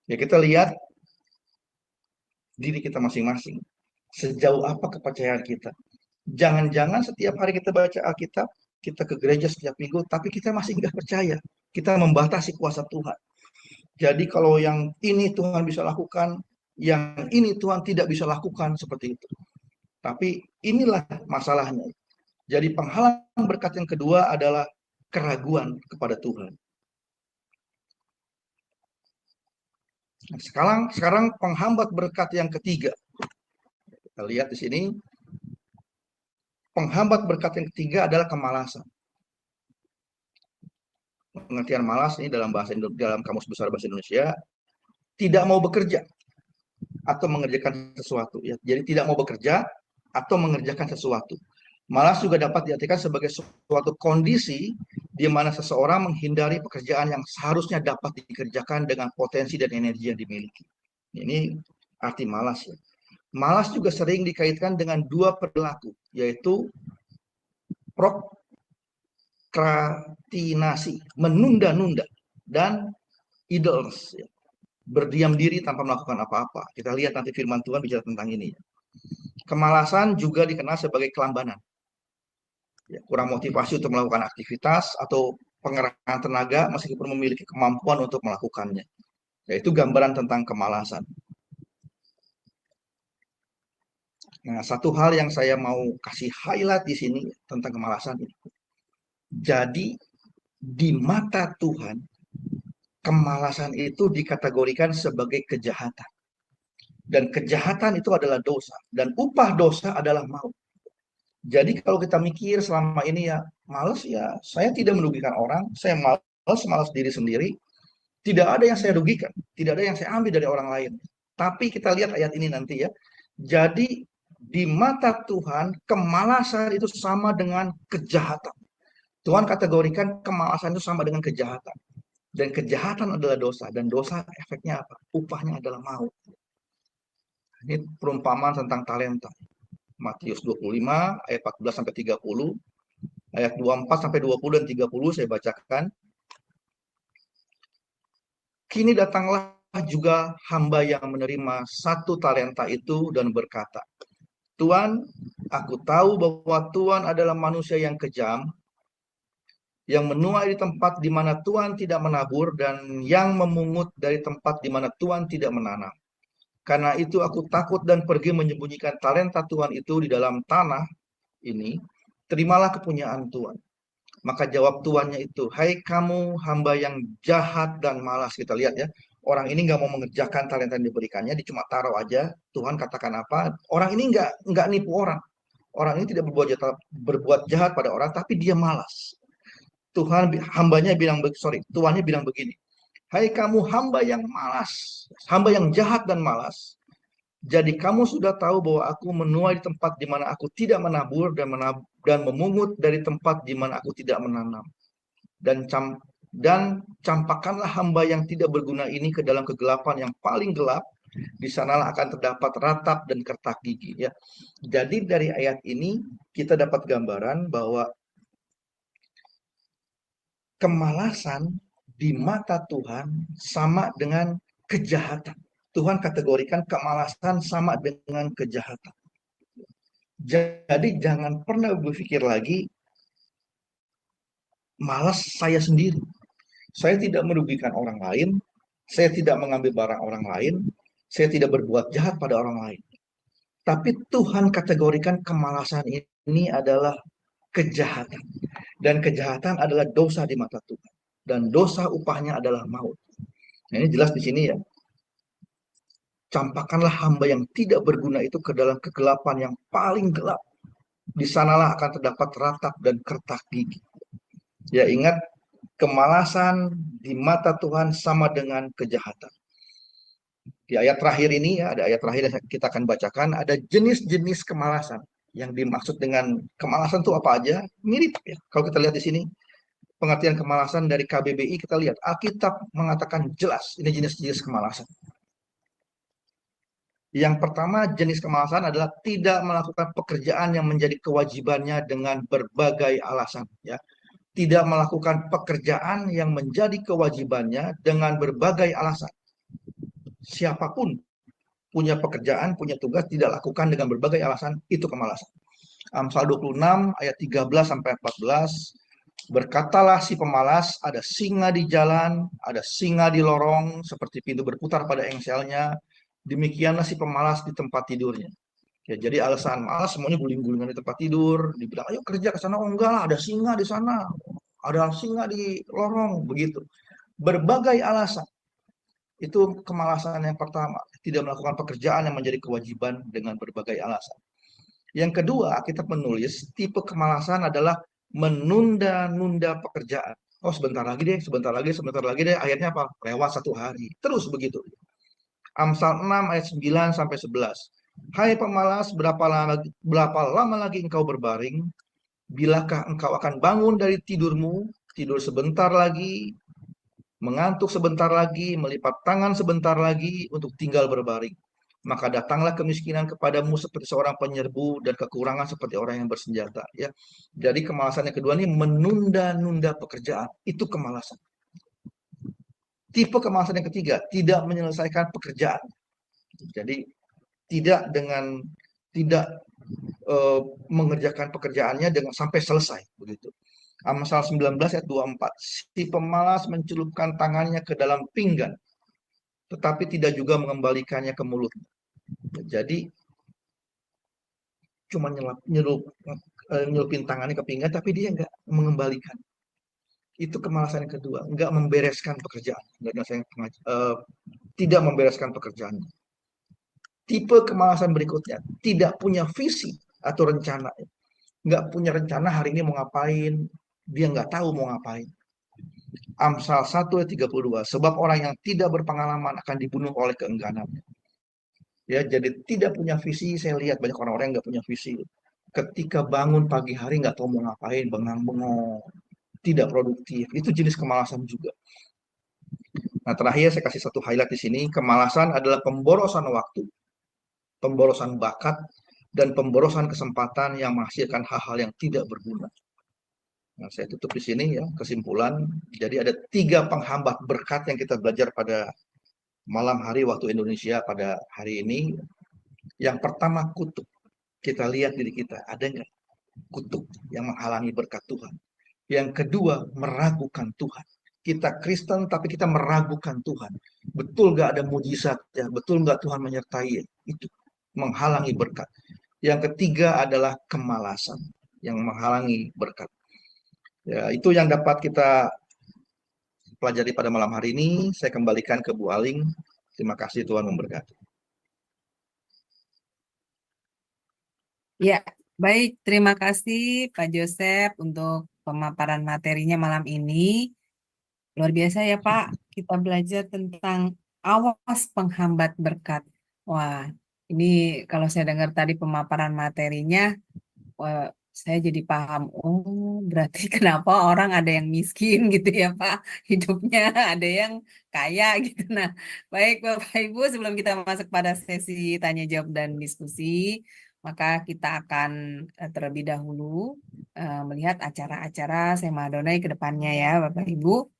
Speaker 5: Ya, kita lihat diri kita masing-masing. Sejauh apa kepercayaan kita? Jangan-jangan setiap hari kita baca Alkitab, kita ke gereja setiap minggu, tapi kita masih nggak percaya. Kita membatasi kuasa Tuhan. Jadi kalau yang ini Tuhan bisa lakukan, yang ini Tuhan tidak bisa lakukan, seperti itu. Tapi inilah masalahnya. Jadi penghalang berkat yang kedua adalah keraguan kepada Tuhan. Sekarang penghambat berkat yang ketiga. Kita lihat di sini. Penghambat berkat yang ketiga adalah kemalasan. Pengertian malas ini dalam Kamus Besar Bahasa Indonesia, tidak mau bekerja atau mengerjakan sesuatu. Ya. Jadi tidak mau bekerja atau mengerjakan sesuatu. Malas juga dapat diartikan sebagai suatu kondisi di mana seseorang menghindari pekerjaan yang seharusnya dapat dikerjakan dengan potensi dan energi yang dimiliki. Ini arti malas ya. Malas juga sering dikaitkan dengan dua perilaku, yaitu prokrastinasi, menunda-nunda, dan idleness, ya. Berdiam diri tanpa melakukan apa-apa. Kita lihat nanti firman Tuhan bicara tentang ini. Kemalasan juga dikenal sebagai kelambanan. Ya, kurang motivasi untuk melakukan aktivitas atau pengerahan tenaga meskipun memiliki kemampuan untuk melakukannya. Yaitu gambaran tentang kemalasan. Nah, satu hal yang saya mau kasih highlight di sini tentang kemalasan ini. Jadi, di mata Tuhan, kemalasan itu dikategorikan sebagai kejahatan. Dan kejahatan itu adalah dosa. Dan upah dosa adalah maut. Jadi kalau kita mikir selama ini ya, malas ya, saya tidak merugikan orang, saya malas diri sendiri. Tidak ada yang saya rugikan, tidak ada yang saya ambil dari orang lain. Tapi kita lihat ayat ini nanti ya. Jadi di mata Tuhan, kemalasan itu sama dengan kejahatan. Tuhan kategorikan kemalasan itu sama dengan kejahatan. Dan kejahatan adalah dosa. Dan dosa efeknya apa? Upahnya adalah maut. Ini perumpamaan tentang talenta. Matius 25, ayat 14-30. Ayat 24-20 dan 30 saya bacakan. Kini datanglah juga hamba yang menerima 1 talenta itu dan berkata, Tuhan, aku tahu bahwa Tuhan adalah manusia yang kejam, yang menuai di tempat di mana Tuhan tidak menabur, dan yang memungut dari tempat di mana Tuhan tidak menanam. Karena itu aku takut dan pergi menyembunyikan talenta Tuhan itu di dalam tanah ini. Terimalah kepunyaan Tuhan. Maka jawab tuannya itu, hai kamu hamba yang jahat dan malas. Kita lihat ya, orang ini nggak mau mengerjakan talenta yang diberikannya, dia cuma taruh aja. Tuhan katakan apa? Orang ini nggak nipu orang. Orang ini tidak berbuat jahat pada orang, tapi dia malas. Tuannya bilang begini, hai kamu hamba yang malas, hamba yang jahat dan malas. Jadi kamu sudah tahu bahwa aku menuai di tempat di mana aku tidak menabur dan memungut dari tempat di mana aku tidak menanam. Dan campakkanlah hamba yang tidak berguna ini ke dalam kegelapan yang paling gelap. Di sanalah akan terdapat ratap dan kertak gigi. Ya. Jadi dari ayat ini kita dapat gambaran bahwa kemalasan di mata Tuhan sama dengan kejahatan. Tuhan kategorikan kemalasan sama dengan kejahatan. Jadi jangan pernah berpikir lagi, malas saya sendiri. Saya tidak merugikan orang lain, saya tidak mengambil barang orang lain, saya tidak berbuat jahat pada orang lain. Tapi Tuhan kategorikan kemalasan ini adalah kejahatan. Dan kejahatan adalah dosa di mata Tuhan. Dan dosa upahnya adalah maut. Nah, ini jelas di sini ya. Campakkanlah hamba yang tidak berguna itu ke dalam kegelapan yang paling gelap. Di sanalah akan terdapat ratap dan kertak gigi. Ya ingat, kemalasan di mata Tuhan sama dengan kejahatan. Di ayat terakhir ini ya, ada ayat terakhir yang kita akan bacakan, ada jenis-jenis kemalasan. Yang dimaksud dengan kemalasan itu apa aja? Mirip ya. Kalau kita lihat di sini, pengertian kemalasan dari KBBI, kita lihat Alkitab mengatakan jelas ini jenis-jenis kemalasan. Yang pertama, jenis kemalasan adalah tidak melakukan pekerjaan yang menjadi kewajibannya dengan berbagai alasan ya. Tidak melakukan pekerjaan yang menjadi kewajibannya dengan berbagai alasan. Siapapun punya pekerjaan, punya tugas, tidak lakukan dengan berbagai alasan, itu kemalasan. Amsal 26 ayat 13 sampai 14, berkatalah si pemalas, ada singa di jalan, ada singa di lorong, seperti pintu berputar pada engselnya, demikianlah si pemalas di tempat tidurnya. Ya, jadi alasan malas semuanya guling-gulingan di tempat tidur, dibilang ayo kerja ke sana, oh enggak lah, ada singa di sana, ada singa di lorong, begitu. Berbagai alasan. Itu kemalasan yang pertama, tidak melakukan pekerjaan yang menjadi kewajiban dengan berbagai alasan. Yang kedua, kita menulis tipe kemalasan adalah menunda-nunda pekerjaan. Oh sebentar lagi deh, sebentar lagi deh, akhirnya apa? Lewat 1 hari. Terus begitu. Amsal 6 ayat 9 sampai 11. Hai pemalas, berapa lama lagi engkau berbaring? Bilakah engkau akan bangun dari tidurmu? Tidur sebentar lagi, mengantuk sebentar lagi, melipat tangan sebentar lagi untuk tinggal berbaring. Maka datanglah kemiskinan kepadamu seperti seorang penyerbu dan kekurangan seperti orang yang bersenjata. Ya, jadi kemalasan yang kedua ini menunda-nunda pekerjaan. Itu kemalasan. Tipe kemalasan yang ketiga, tidak menyelesaikan pekerjaan. Jadi tidak mengerjakan pekerjaannya dengan sampai selesai begitu. Amsal 19 ayat 24. Si pemalas mencelupkan tangannya ke dalam pinggan, tetapi tidak juga mengembalikannya ke mulut. Jadi cuma nyelupin tangannya ke pinggan, tapi dia nggak mengembalikan. Itu kemalasan yang kedua, nggak membereskan pekerjaan, tidak membereskan pekerjaannya. Tipe kemalasan berikutnya, tidak punya visi atau rencana. Nggak punya rencana hari ini mau ngapain, dia nggak tahu mau ngapain. Amsal 1 ayat 32, sebab orang yang tidak berpengalaman akan dibunuh oleh keengganannya. Ya, jadi tidak punya visi. Saya lihat banyak orang-orang yang nggak punya visi. Ketika bangun pagi hari nggak tahu mau ngapain, bengang-bengong, tidak produktif. Itu jenis kemalasan juga. Nah, terakhir saya kasih satu highlight di sini. Kemalasan adalah pemborosan waktu, pemborosan bakat, dan pemborosan kesempatan yang menghasilkan hal-hal yang tidak berguna. Nah, saya tutup di sini ya, kesimpulan. Jadi ada 3 penghambat berkat yang kita belajar pada malam hari waktu Indonesia pada hari ini. Yang pertama, kutuk. Kita lihat diri kita, ada nggak kutuk yang menghalangi berkat Tuhan. Yang kedua, meragukan Tuhan. Kita Kristen tapi kita meragukan Tuhan. Betul nggak ada mujizat ya? Betul nggak Tuhan menyertai? Itu menghalangi berkat. Yang ketiga adalah kemalasan yang menghalangi berkat. Ya, itu yang dapat kita pelajari pada malam hari ini. Saya kembalikan ke Bu Aling. Terima kasih, Tuhan memberkati.
Speaker 2: Ya, baik. Terima kasih Pak Joseph untuk pemaparan materinya malam ini. Luar biasa ya Pak, kita belajar tentang awas penghambat berkat. Wah, ini kalau saya dengar tadi pemaparan materinya, wah, saya jadi paham. Oh, berarti kenapa orang ada yang miskin gitu ya Pak, hidupnya ada yang kaya gitu. Nah, baik Bapak Ibu, sebelum kita masuk pada sesi tanya jawab dan diskusi, maka kita akan terlebih dahulu melihat acara-acara Sema Adonai ke depannya ya Bapak Ibu.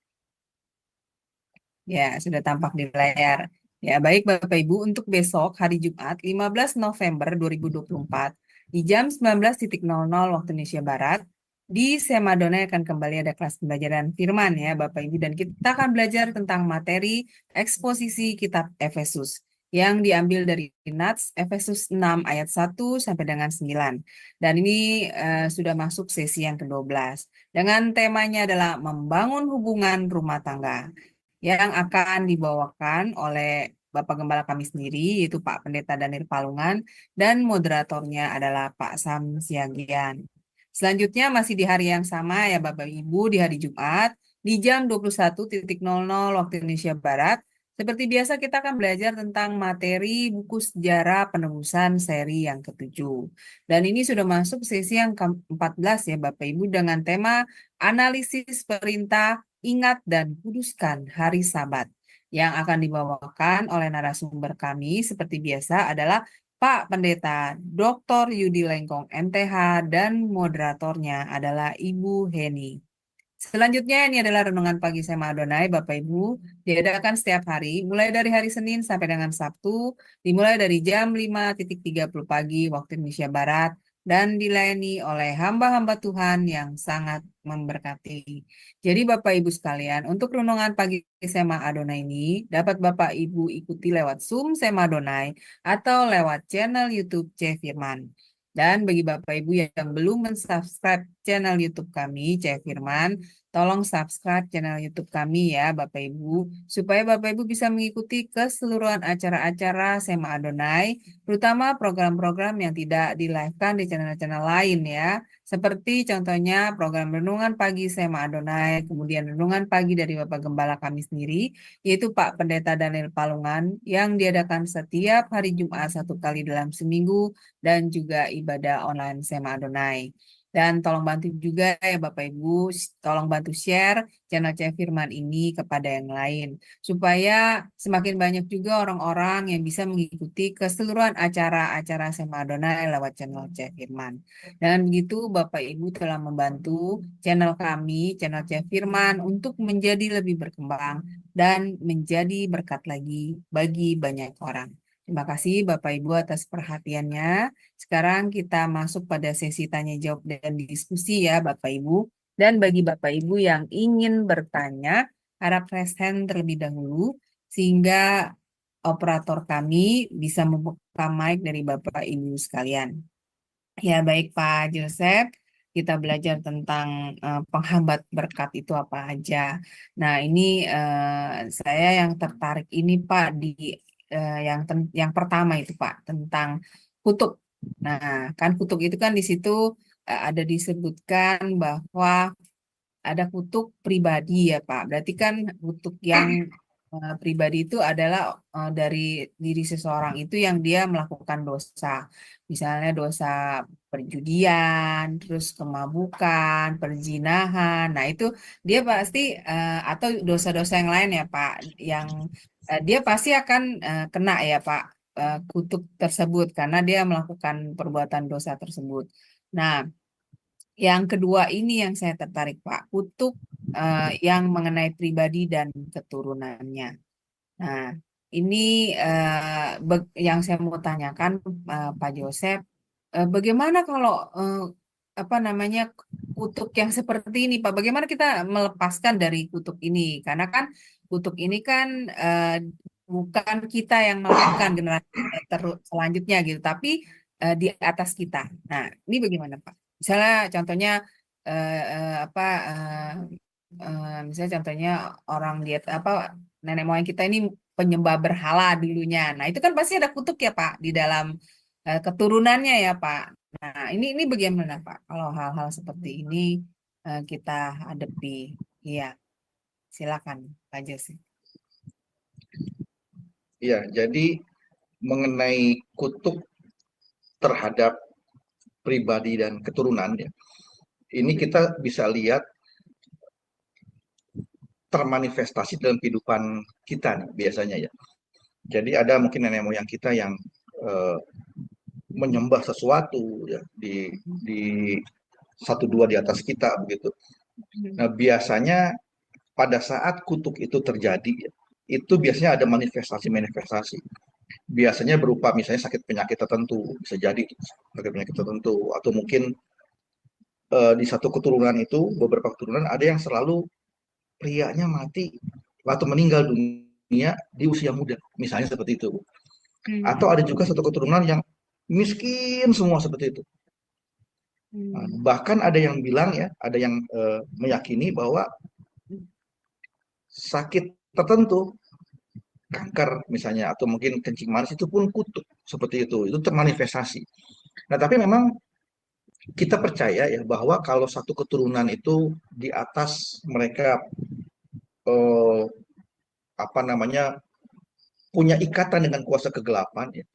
Speaker 2: Ya, sudah tampak di layar. Ya, baik Bapak Ibu, untuk besok hari Jumat 15 November 2024 di jam 19.00 waktu Indonesia Barat di Sema Adonai akan kembali ada kelas pembelajaran firman ya Bapak Ibu, dan kita akan belajar tentang materi eksposisi kitab Efesus yang diambil dari Nats Efesus 6 ayat 1 sampai dengan 9. Dan ini sudah masuk sesi yang ke-12 dengan temanya adalah membangun hubungan rumah tangga, yang akan dibawakan oleh Bapak Gembala kami sendiri, yaitu Pak Pendeta Daniel Palungan, dan moderatornya adalah Pak Sam Siagian. Selanjutnya masih di hari yang sama ya Bapak Ibu, di hari Jumat, di jam 21.00 waktu Indonesia Barat. Seperti biasa kita akan belajar tentang materi buku sejarah penebusan seri yang ketujuh. Dan ini sudah masuk sesi yang ke-14 ya Bapak Ibu dengan tema analisis perintah, ingat dan kuduskan hari Sabat. Yang akan dibawakan oleh narasumber kami seperti biasa adalah Pak Pendeta Dr. Yudi Lengkong MTH dan moderatornya adalah Ibu Heni. Selanjutnya ini adalah renungan pagi Sema Adonai, Bapak Ibu, diadakan setiap hari, mulai dari hari Senin sampai dengan Sabtu, dimulai dari jam 5.30 pagi waktu Indonesia Barat, dan dilayani oleh hamba-hamba Tuhan yang sangat memberkati. Jadi Bapak Ibu sekalian, untuk renungan pagi Sema Adonai ini, dapat Bapak Ibu ikuti lewat Zoom Sema Adonai, atau lewat channel YouTube C Firman. Dan bagi Bapak Ibu yang belum mensubscribe channel YouTube kami, C Firman, tolong subscribe channel YouTube kami ya Bapak Ibu, supaya Bapak Ibu bisa mengikuti keseluruhan acara-acara Sema Adonai, terutama program-program yang tidak di-live-kan di channel-channel lain ya. Seperti contohnya program Renungan Pagi Sema Adonai, kemudian Renungan Pagi dari Bapak Gembala kami sendiri, yaitu Pak Pendeta Daniel Palungan, yang diadakan setiap hari Jumat 1 kali dalam seminggu, dan juga ibadah online Sema Adonai. Dan tolong bantu juga ya Bapak Ibu, tolong bantu share channel C Firman ini kepada yang lain. Supaya semakin banyak juga orang-orang yang bisa mengikuti keseluruhan acara-acara Sema Adonai lewat channel C Firman. Dan begitu Bapak Ibu telah membantu channel kami, channel C Firman untuk menjadi lebih berkembang dan menjadi berkat lagi bagi banyak orang. Terima kasih Bapak Ibu atas perhatiannya. Sekarang kita masuk pada sesi tanya jawab dan diskusi ya Bapak Ibu. Dan bagi Bapak Ibu yang ingin bertanya, harap raise hand terlebih dahulu sehingga operator kami bisa membuka mic dari Bapak Ibu sekalian. Ya baik Pak Joseph, kita belajar tentang penghambat berkat itu apa aja. Nah ini saya yang tertarik ini Pak di yang pertama itu Pak tentang kutub. Nah, kan kutub itu kan di situ ada disebutkan bahwa ada kutub pribadi ya Pak. Berarti kan kutub yang pribadi itu adalah dari diri seseorang itu yang dia melakukan dosa. Misalnya dosa perjudian, terus kemabukan, perzinahan. Nah, itu dia pasti atau dosa-dosa yang lain ya Pak, yang dia pasti akan kena ya Pak kutuk tersebut karena dia melakukan perbuatan dosa tersebut. Nah, yang kedua ini yang saya tertarik Pak, kutuk yang mengenai pribadi dan keturunannya. Nah, ini yang saya mau tanyakan Pak Joseph, bagaimana kalau apa namanya kutuk yang seperti ini Pak? Bagaimana kita melepaskan dari kutuk ini? Karena kan kutuk ini kan bukan kita yang melakukan generasi selanjutnya gitu, tapi di atas kita. Nah, ini bagaimana Pak? Misalnya contohnya misalnya contohnya orang diet apa nenek moyang kita ini penyembah berhala dulunya. Nah, itu kan pasti ada kutuk ya Pak di dalam keturunannya ya Pak. Nah, ini bagaimana Pak kalau hal-hal seperti ini kita hadapi? Iya. Silakan Pak Jose.
Speaker 5: Iya, jadi mengenai kutuk terhadap pribadi dan keturunan ya, ini kita bisa lihat termanifestasi dalam kehidupan kita nih biasanya ya. Jadi ada mungkin nenek moyang kita yang menyembah sesuatu ya, di satu dua di atas kita begitu. Nah biasanya pada saat kutuk itu terjadi ya, itu biasanya ada manifestasi-manifestasi. Biasanya berupa misalnya sakit penyakit tertentu, bisa jadi sakit penyakit tertentu, atau mungkin di satu keturunan itu, beberapa keturunan ada yang selalu prianya mati atau meninggal dunia di usia muda, misalnya seperti itu. Atau ada juga satu keturunan yang miskin semua seperti itu. Bahkan ada yang bilang ya, ada yang meyakini bahwa sakit tertentu, kanker misalnya, atau mungkin kencing manis itu pun kutuk seperti itu termanifestasi. Nah tapi memang kita percaya ya bahwa kalau satu keturunan itu di atas mereka eh, apa namanya, punya ikatan dengan kuasa kegelapan, ya.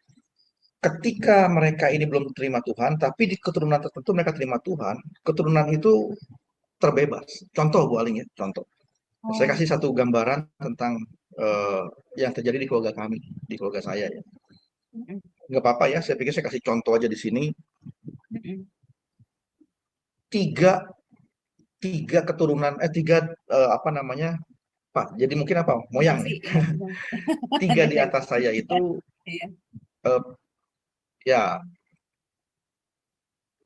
Speaker 5: Ketika mereka ini belum terima Tuhan, tapi di keturunan tertentu mereka terima Tuhan, keturunan itu terbebas. Contoh Bu Aling, ya, contoh. Saya
Speaker 2: Oh,
Speaker 5: kasih satu gambaran tentang eh, yang terjadi di keluarga kami, di keluarga saya, ya.
Speaker 2: mm-mm,
Speaker 5: Nggak apa-apa ya, saya pikir saya kasih contoh aja di sini.
Speaker 2: mm-mm.
Speaker 5: Tiga, tiga keturunan, tiga apa namanya, Pak? Jadi mungkin apa? Moyang,
Speaker 2: Generasi
Speaker 5: ya.
Speaker 2: ya.
Speaker 5: Tiga di
Speaker 2: Generasi.
Speaker 5: atas saya itu,
Speaker 2: Iya.
Speaker 5: eh, ya,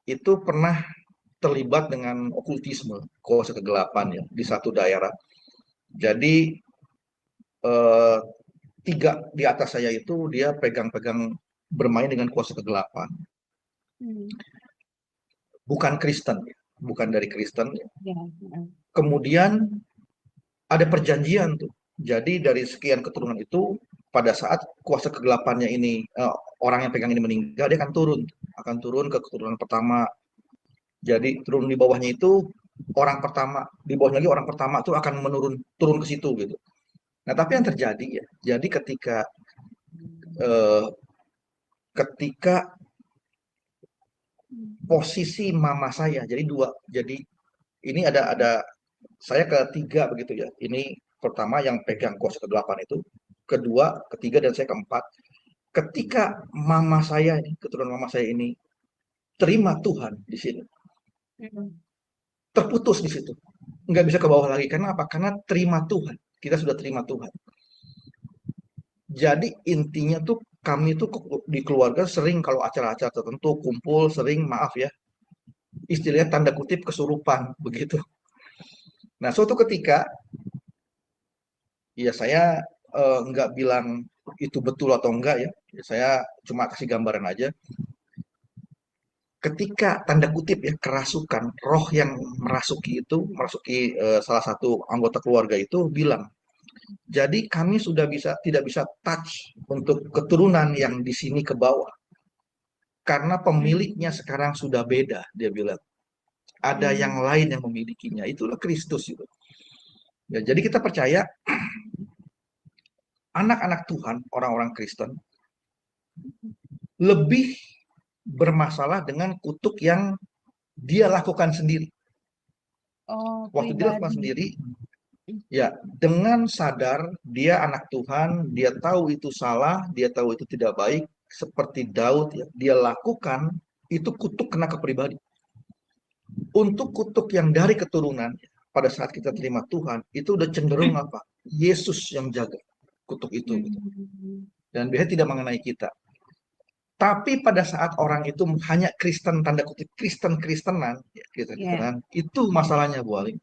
Speaker 5: itu pernah terlibat dengan okultisme, kuasa kegelapan, ya, di satu daerah. Jadi eh, tiga di atas saya itu dia pegang-pegang bermain dengan kuasa kegelapan.
Speaker 2: Hmm,
Speaker 5: Bukan Kristen, ya. Bukan dari Kristen, ya.
Speaker 2: ya, mm,
Speaker 5: Kemudian ada perjanjian tuh. Jadi dari sekian keturunan itu, pada saat kuasa kegelapannya ini, orang yang pegang ini meninggal, dia akan turun ke keturunan pertama. Jadi turun di bawahnya itu orang pertama, di bawahnya lagi orang pertama itu akan turun ke situ gitu. Nah, tapi yang terjadi, ya, jadi eh, ketika posisi mama saya, jadi dua, jadi ini ada saya ketiga begitu ya. Ini pertama yang pegang kuasa kegelapan itu, kedua, ketiga, dan saya keempat. Ketika mama saya ini, keturunan mama saya ini terima Tuhan di sini,
Speaker 2: mm,
Speaker 5: terputus di situ, nggak bisa ke bawah lagi. Karena apa? Karena terima Tuhan, kita sudah terima Tuhan. Jadi intinya tuh kami tuh di keluarga sering kalau acara-acara tertentu kumpul, sering, maaf ya, istilahnya tanda kutip kesurupan begitu. Nah, suatu ketika, ya saya nggak bilang itu betul atau enggak, ya. Saya cuma kasih gambaran aja. Ketika tanda kutip ya kerasukan, roh yang merasuki salah satu anggota keluarga itu bilang, jadi kami sudah tidak bisa touch untuk keturunan yang di sini ke bawah karena pemiliknya
Speaker 2: mm,
Speaker 5: sekarang sudah beda, dia bilang. Ada yang
Speaker 2: mm,
Speaker 5: lain yang memilikinya, itulah Kristus itu. Ya, jadi kita percaya anak-anak Tuhan, orang-orang Kristen lebih bermasalah dengan kutuk yang dia lakukan sendiri.
Speaker 2: oh,
Speaker 5: Waktu dia lakukan
Speaker 2: pribadi.
Speaker 5: sendiri, ya, dengan sadar dia anak Tuhan, dia tahu itu salah, dia tahu itu tidak baik, seperti Daud, ya, dia lakukan itu kutuk kena ke pribadi. Untuk kutuk yang dari keturunan, pada saat kita terima Tuhan, itu udah cenderung apa? Yesus yang jaga kutuk itu, gitu.
Speaker 2: Mm,
Speaker 5: Dan biasanya tidak mengenai kita. Tapi pada saat orang itu hanya Kristen, tanda kutip Kristen-Kristenan, ya,
Speaker 2: ya.
Speaker 5: Kristen-Kristenan, itu masalahnya, Bu Ali.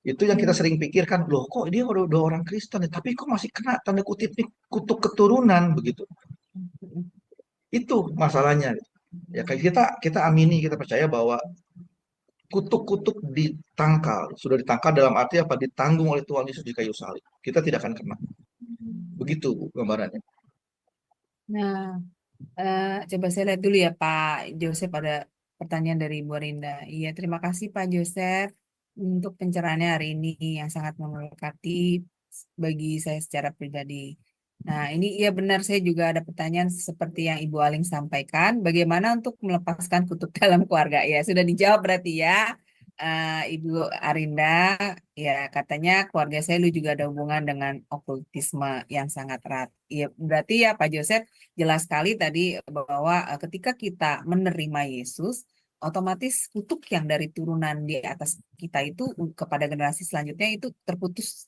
Speaker 5: Itu yang kita sering pikirkan, loh kok dia udah orang Kristen ya, tapi kok masih kena tanda kutip nih kutuk keturunan begitu.
Speaker 2: Mm,
Speaker 5: Itu masalahnya. Ya kayak kita amini, kita percaya bahwa kutuk-kutuk ditangkal, sudah ditangkal dalam arti apa? Ditanggung oleh Tuhan Yesus di kayu salib. Kita tidak akan kena. Begitu Bu, gambarannya.
Speaker 2: Nah, coba saya lihat dulu ya Pak Joseph, ada pertanyaan dari Bu Rinda. Iya, terima kasih Pak Joseph untuk pencerahannya hari ini yang sangat memberkati bagi saya secara pribadi. Nah, ini iya benar, saya juga ada pertanyaan seperti yang Ibu Aling sampaikan. Bagaimana untuk melepaskan kutuk dalam keluarga? Ya, sudah dijawab berarti ya, Ibu Arinda. Ya, katanya keluarga saya lu juga ada hubungan dengan okultisme yang sangat erat. Iya, berarti ya Pak Joseph, jelas sekali tadi bahwa ketika kita menerima Yesus, otomatis kutuk yang dari turunan di atas kita itu kepada generasi selanjutnya itu terputus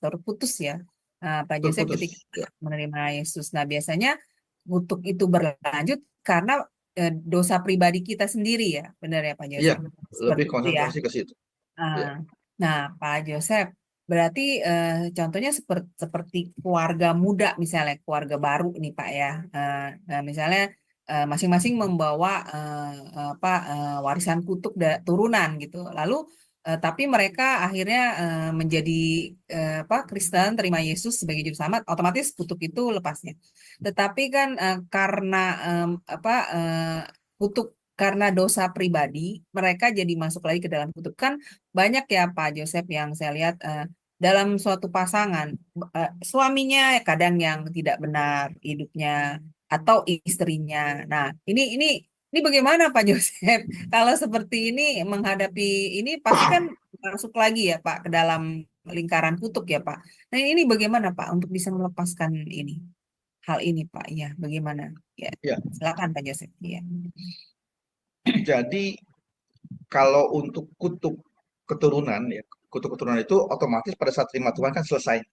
Speaker 2: ya. Pak Joseph
Speaker 5: Terputus.
Speaker 2: ketika
Speaker 5: Ya,
Speaker 2: menerima Yesus. Nah, biasanya kutuk itu berlanjut karena dosa pribadi kita sendiri ya, benar ya Pak
Speaker 5: iya,
Speaker 2: Joseph?
Speaker 5: lebih
Speaker 2: Seperti itu ya.
Speaker 5: konsentrasi ke situ. Ya,
Speaker 2: Nah, nah, Pak Joseph, berarti contohnya seperti keluarga muda misalnya, keluarga baru nih Pak ya. Nah, misalnya masing-masing membawa warisan kutuk turunan gitu. Lalu tapi mereka akhirnya menjadi Kristen, terima Yesus sebagai juru selamat, otomatis kutuk itu lepasnya. Tetapi kan karena kutuk karena dosa pribadi, mereka jadi masuk lagi ke dalam kutub. Kan banyak ya Pak Joseph yang saya lihat dalam suatu pasangan, suaminya kadang yang tidak benar hidupnya atau istrinya. Nah, ini bagaimana Pak Joseph? Kalau seperti ini menghadapi ini pasti kan masuk lagi ya Pak ke dalam lingkaran kutuk ya Pak. Nah, ini bagaimana Pak untuk bisa melepaskan ini? Hal ini Pak, ya bagaimana? Ya,
Speaker 5: Ya,
Speaker 2: silakan Pak Joseph. Ya.
Speaker 5: jadi kalau untuk kutuk keturunan ya, kutuk keturunan itu otomatis pada saat terima Tuhan kan selesai.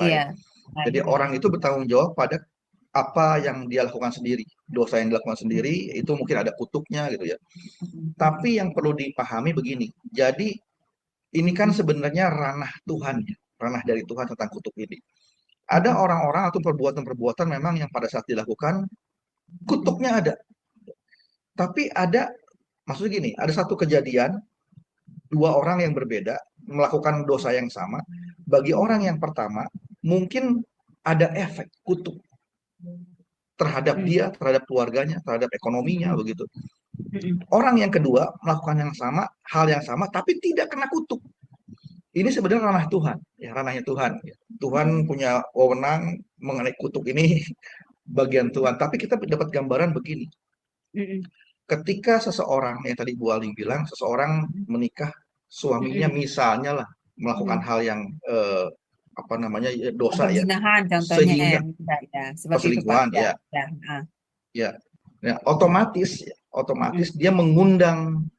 Speaker 2: Iya.
Speaker 5: Jadi orang itu bertanggung jawab pada apa yang dia lakukan sendiri. Dosa yang dilakukan sendiri itu mungkin ada kutuknya gitu ya. Tapi yang perlu dipahami begini. Jadi ini kan sebenarnya ranah Tuhan ya, ranah dari Tuhan tentang kutuk ini. Ada orang-orang atau perbuatan-perbuatan memang yang pada saat dilakukan kutuknya ada. Tapi ada, maksudnya gini, ada satu kejadian, dua orang yang berbeda melakukan dosa yang sama. Bagi orang yang pertama, mungkin ada efek kutuk terhadap dia, terhadap keluarganya, terhadap ekonominya, begitu. Orang yang kedua melakukan yang sama, hal yang sama, tapi tidak kena kutuk. Ini sebenarnya ranah Tuhan, ya ranahnya Tuhan. Tuhan punya wewenang mengenai kutuk ini bagian Tuhan. Tapi kita dapat gambaran begini. Ketika seseorang, yang tadi Bu Aling bilang, seseorang menikah, suaminya misalnya lah melakukan hal yang apa namanya dosa ya,
Speaker 2: Perzinahan contohnya
Speaker 5: sehingga
Speaker 2: yang tidak ya, seperti itu Pak.
Speaker 5: perselingkuhan ya,
Speaker 2: Ya.
Speaker 5: ya, ya otomatis dia mengundang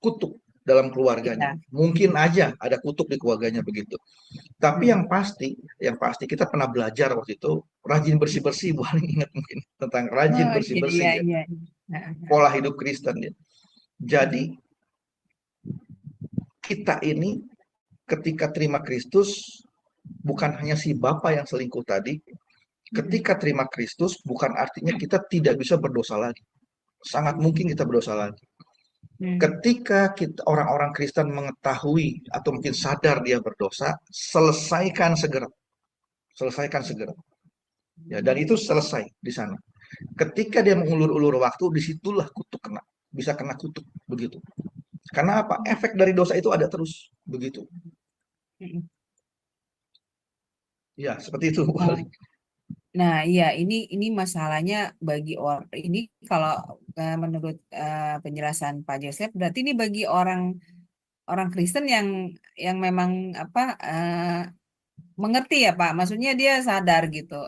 Speaker 5: kutuk dalam keluarganya.
Speaker 2: Iya.
Speaker 5: Mungkin aja ada kutuk di keluarganya begitu. Tapi yang pasti kita pernah belajar waktu itu rajin bersih-bersih, Bu Aling ingat mungkin tentang rajin
Speaker 2: Oh,
Speaker 5: bersih-bersih
Speaker 2: iya,
Speaker 5: ya.
Speaker 2: iya.
Speaker 5: Pola hidup Kristen ya. Jadi kita ini ketika terima Kristus bukan hanya si Bapa yang selingkuh tadi, ketika terima Kristus bukan artinya kita tidak bisa berdosa lagi. Sangat mungkin kita berdosa lagi. Ketika kita orang-orang Kristen mengetahui atau mungkin sadar dia berdosa, selesaikan segera. Selesaikan segera. Ya, dan itu selesai di sana. Ketika dia mengulur-ulur waktu, disitulah kutuk kena. Bisa kena kutuk, begitu. Karena apa? Efek dari dosa itu ada terus, begitu. Ya, seperti itu.
Speaker 2: Nah, iya ini masalahnya bagi orang ini kalau menurut penjelasan Pak Joseph berarti ini bagi orang Kristen yang memang apa mengerti ya Pak. Maksudnya dia sadar gitu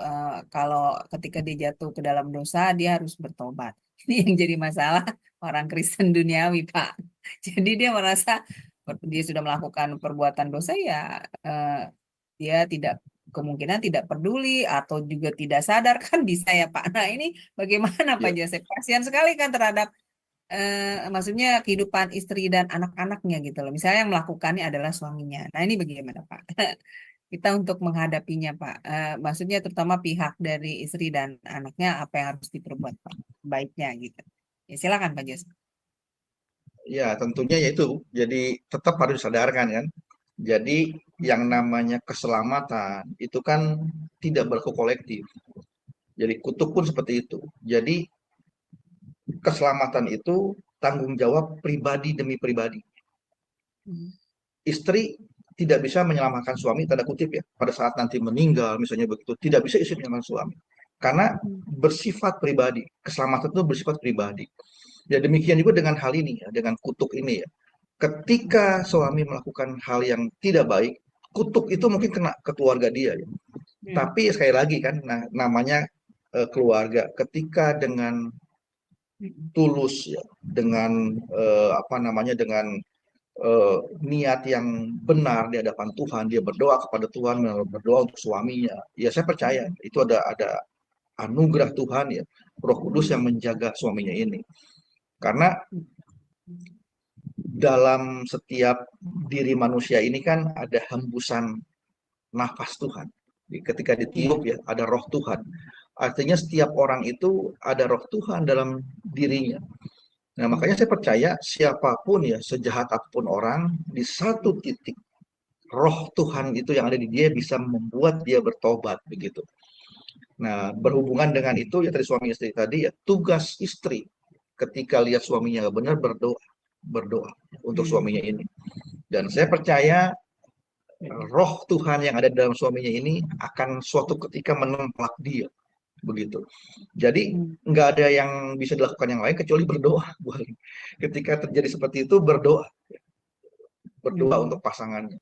Speaker 2: kalau ketika dia jatuh ke dalam dosa dia harus bertobat. Ini yang jadi masalah orang Kristen duniawi Pak. Jadi dia merasa dia sudah melakukan perbuatan dosa ya dia kemungkinan tidak peduli atau juga tidak sadar kan bisa ya Pak. Nah ini bagaimana Pak Joseph? Kasihan sekali kan terhadap maksudnya kehidupan istri dan anak-anaknya gitu loh. Misalnya yang melakukannya adalah suaminya. Nah ini bagaimana Pak? Kita untuk menghadapinya Pak. Maksudnya terutama pihak dari istri dan anaknya apa yang harus diperbuat Pak? Baiknya gitu. Ya silakan Pak Joseph.
Speaker 5: Ya, tentunya yaitu. Jadi tetap harus disadarkan kan. Jadi yang namanya keselamatan itu kan tidak berlaku kolektif. Jadi kutuk pun seperti itu. Jadi keselamatan itu tanggung jawab pribadi demi pribadi. Istri tidak bisa menyelamatkan suami, tanda kutip ya, pada saat nanti meninggal misalnya begitu, tidak bisa istri menyelamatkan suami. Karena bersifat pribadi, keselamatan itu bersifat pribadi. Ya demikian juga dengan hal ini ya, dengan kutuk ini ya. Ketika suami melakukan hal yang tidak baik, kutuk itu mungkin kena ke keluarga dia ya. Tapi sekali lagi kan, nah, namanya keluarga. Ketika dengan tulus ya, dengan apa namanya, dengan niat yang benar di hadapan Tuhan, dia berdoa kepada Tuhan, berdoa untuk suaminya. Ya saya percaya itu ada anugerah Tuhan ya, Roh Kudus yang menjaga suaminya ini. Karena dalam setiap diri manusia ini kan ada hembusan nafas Tuhan. Ketika ditiup ya ada roh Tuhan. Artinya setiap orang itu ada roh Tuhan dalam dirinya. Nah makanya saya percaya siapapun ya, sejahat apapun orang, di satu titik roh Tuhan itu yang ada di dia bisa membuat dia bertobat begitu. Nah berhubungan dengan itu ya tadi suami istri tadi ya, tugas istri ketika lihat suaminya nggak benar berdoa untuk suaminya ini. Dan saya percaya roh Tuhan yang ada di dalam suaminya ini akan suatu ketika menemplak dia, begitu. Jadi nggak ada yang bisa dilakukan yang lain kecuali berdoa. Ketika terjadi seperti itu, berdoa untuk pasangannya.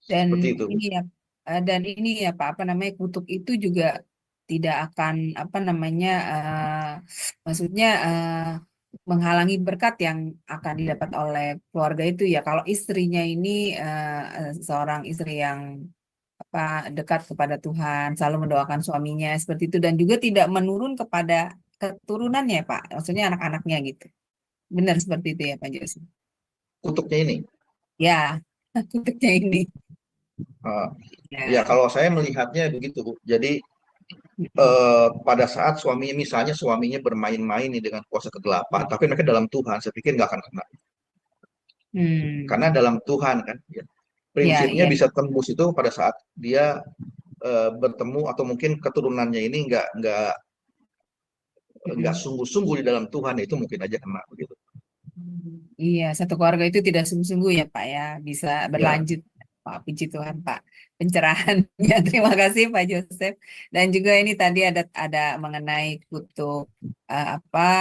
Speaker 2: Dan
Speaker 5: Seperti itu.
Speaker 2: ini ya, dan ini ya Pak, apa namanya, kutuk itu juga tidak akan apa namanya, maksudnya menghalangi berkat yang akan didapat oleh keluarga itu ya. Kalau istrinya ini seorang istri yang apa dekat kepada Tuhan, selalu mendoakan suaminya seperti itu, dan juga tidak menurun kepada keturunannya Pak, maksudnya anak-anaknya gitu. Benar seperti itu ya Pak Jose.
Speaker 5: Kutuknya ini.
Speaker 2: Ya, kutuknya ini.
Speaker 5: Ya, kalau saya melihatnya begitu, Bu. Jadi pada saat misalnya suaminya bermain-main nih dengan kuasa kegelapan, tapi mereka dalam Tuhan, saya pikir nggak akan kena. Karena dalam Tuhan kan, ya. Prinsipnya
Speaker 2: Ya.
Speaker 5: bisa tembus itu pada saat dia bertemu atau mungkin keturunannya ini nggak sungguh-sungguh di dalam Tuhan, itu mungkin aja kena begitu.
Speaker 2: Iya, satu keluarga itu tidak sungguh-sungguh ya Pak ya, bisa
Speaker 5: Ya,
Speaker 2: berlanjut. Pak, puji Tuhan Pak, pencerahannya. Terima kasih Pak Joseph. Dan juga ini tadi ada mengenai kutuk apa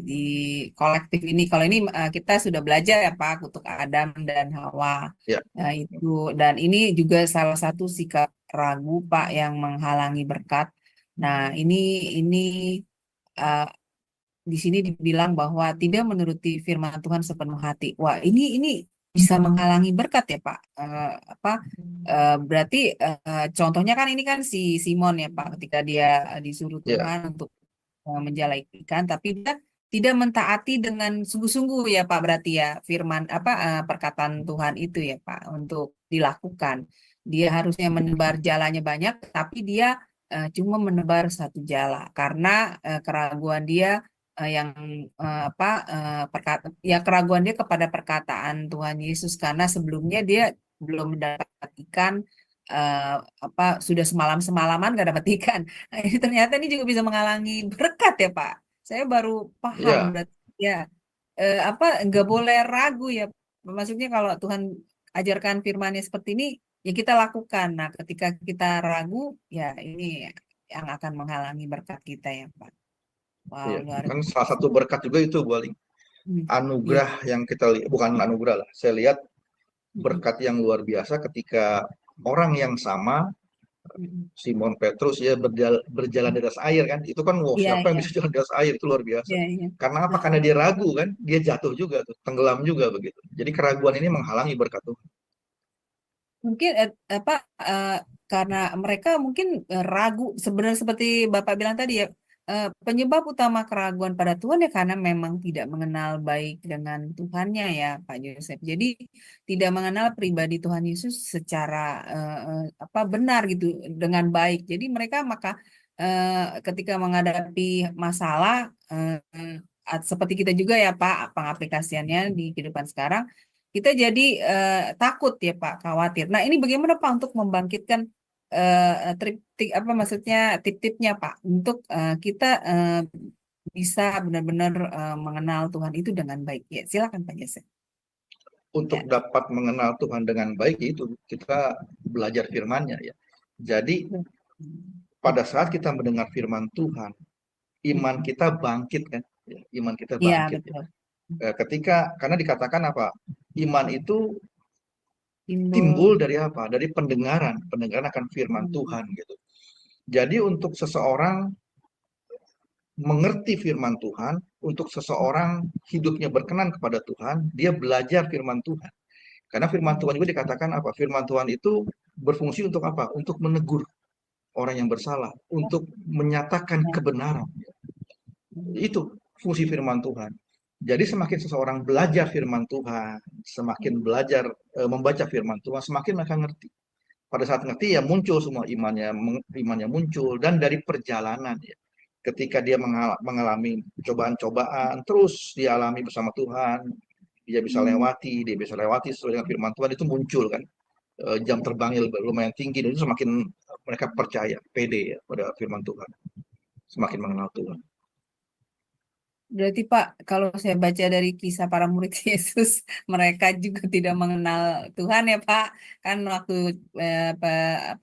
Speaker 2: di kolektif ini. Kalau ini kita sudah belajar ya Pak, kutuk Adam dan Hawa.
Speaker 5: ya.
Speaker 2: Itu, dan ini juga salah satu sikap ragu Pak yang menghalangi berkat. Nah, ini uh, di sini dibilang bahwa tidak menuruti firman Tuhan sepenuh hati. Wah, ini bisa menghalangi berkat ya Pak. Berarti contohnya kan ini kan si Simon ya Pak, ketika dia disuruh Tuhan untuk menjala ikan, tapi dia tidak mentaati dengan sungguh-sungguh ya Pak. Berarti ya firman perkataan Tuhan itu ya Pak untuk dilakukan. Dia harusnya menebar jalanya banyak, tapi dia cuma menebar satu jala karena keraguan dia yang keraguan dia kepada perkataan Tuhan Yesus, karena sebelumnya dia belum mendapat ikan, sudah semalaman gak dapat ikan. Nah, ini ternyata ini juga bisa menghalangi berkat ya Pak. Saya baru paham berarti ya, nggak boleh ragu ya. Maksudnya kalau Tuhan ajarkan firman-Nya seperti ini ya kita lakukan. Nah, ketika kita ragu ya ini yang akan menghalangi berkat kita ya Pak. Wow,
Speaker 5: Kan salah satu berkat juga itu, Bu Ali. Anugerah yang kita lihat, bukan anugerah lah, saya lihat berkat yang luar biasa ketika orang yang sama, Simon Petrus ya berjalan di atas air kan, itu kan siapa yang bisa jalan di atas air, itu luar biasa. Karena apa? Karena dia ragu kan, dia jatuh juga tuh, tenggelam juga begitu. Jadi keraguan ini menghalangi berkat Tuhan.
Speaker 2: Mungkin karena mereka mungkin ragu, sebenarnya seperti Bapak bilang tadi ya, penyebab utama keraguan pada Tuhan ya karena memang tidak mengenal baik dengan Tuhannya ya Pak Yosef. Jadi tidak mengenal pribadi Tuhan Yesus secara benar gitu, dengan baik. Jadi mereka maka ketika menghadapi masalah seperti kita juga ya Pak, pengaplikasiannya di kehidupan sekarang, kita jadi takut ya Pak, khawatir. Nah, ini bagaimana Pak untuk membangkitkan tip-tipnya Pak untuk kita bisa benar-benar mengenal Tuhan itu dengan baik. Ya, silakan Pak Jesse.
Speaker 5: Untuk dapat mengenal Tuhan dengan baik itu kita belajar firman-Nya ya. Jadi pada saat kita mendengar firman Tuhan, iman kita bangkit kan? Ya, iman kita bangkit. Ya, karena dikatakan apa? Iman itu timbul dari apa? Dari pendengaran akan firman Tuhan gitu. Jadi untuk seseorang mengerti firman Tuhan, untuk seseorang hidupnya berkenan kepada Tuhan, dia belajar firman Tuhan. Karena firman Tuhan juga dikatakan apa? Firman Tuhan itu berfungsi untuk apa? Untuk menegur orang yang bersalah, untuk menyatakan kebenaran. Itu fungsi firman Tuhan. Jadi semakin seseorang belajar firman Tuhan, semakin belajar membaca firman Tuhan, semakin mereka ngerti. Pada saat ngerti ya muncul semua imannya muncul, dan dari perjalanan ya. Ketika dia mengalami cobaan-cobaan, terus dia alami bersama Tuhan, dia bisa lewati sesuai dengan firman Tuhan, itu muncul kan. Jam terbangnya lumayan tinggi, dan itu semakin mereka percaya, pede ya pada firman Tuhan. Semakin mengenal Tuhan.
Speaker 2: Berarti Pak, kalau saya baca dari kisah para murid Yesus, mereka juga tidak mengenal Tuhan ya Pak. Kan waktu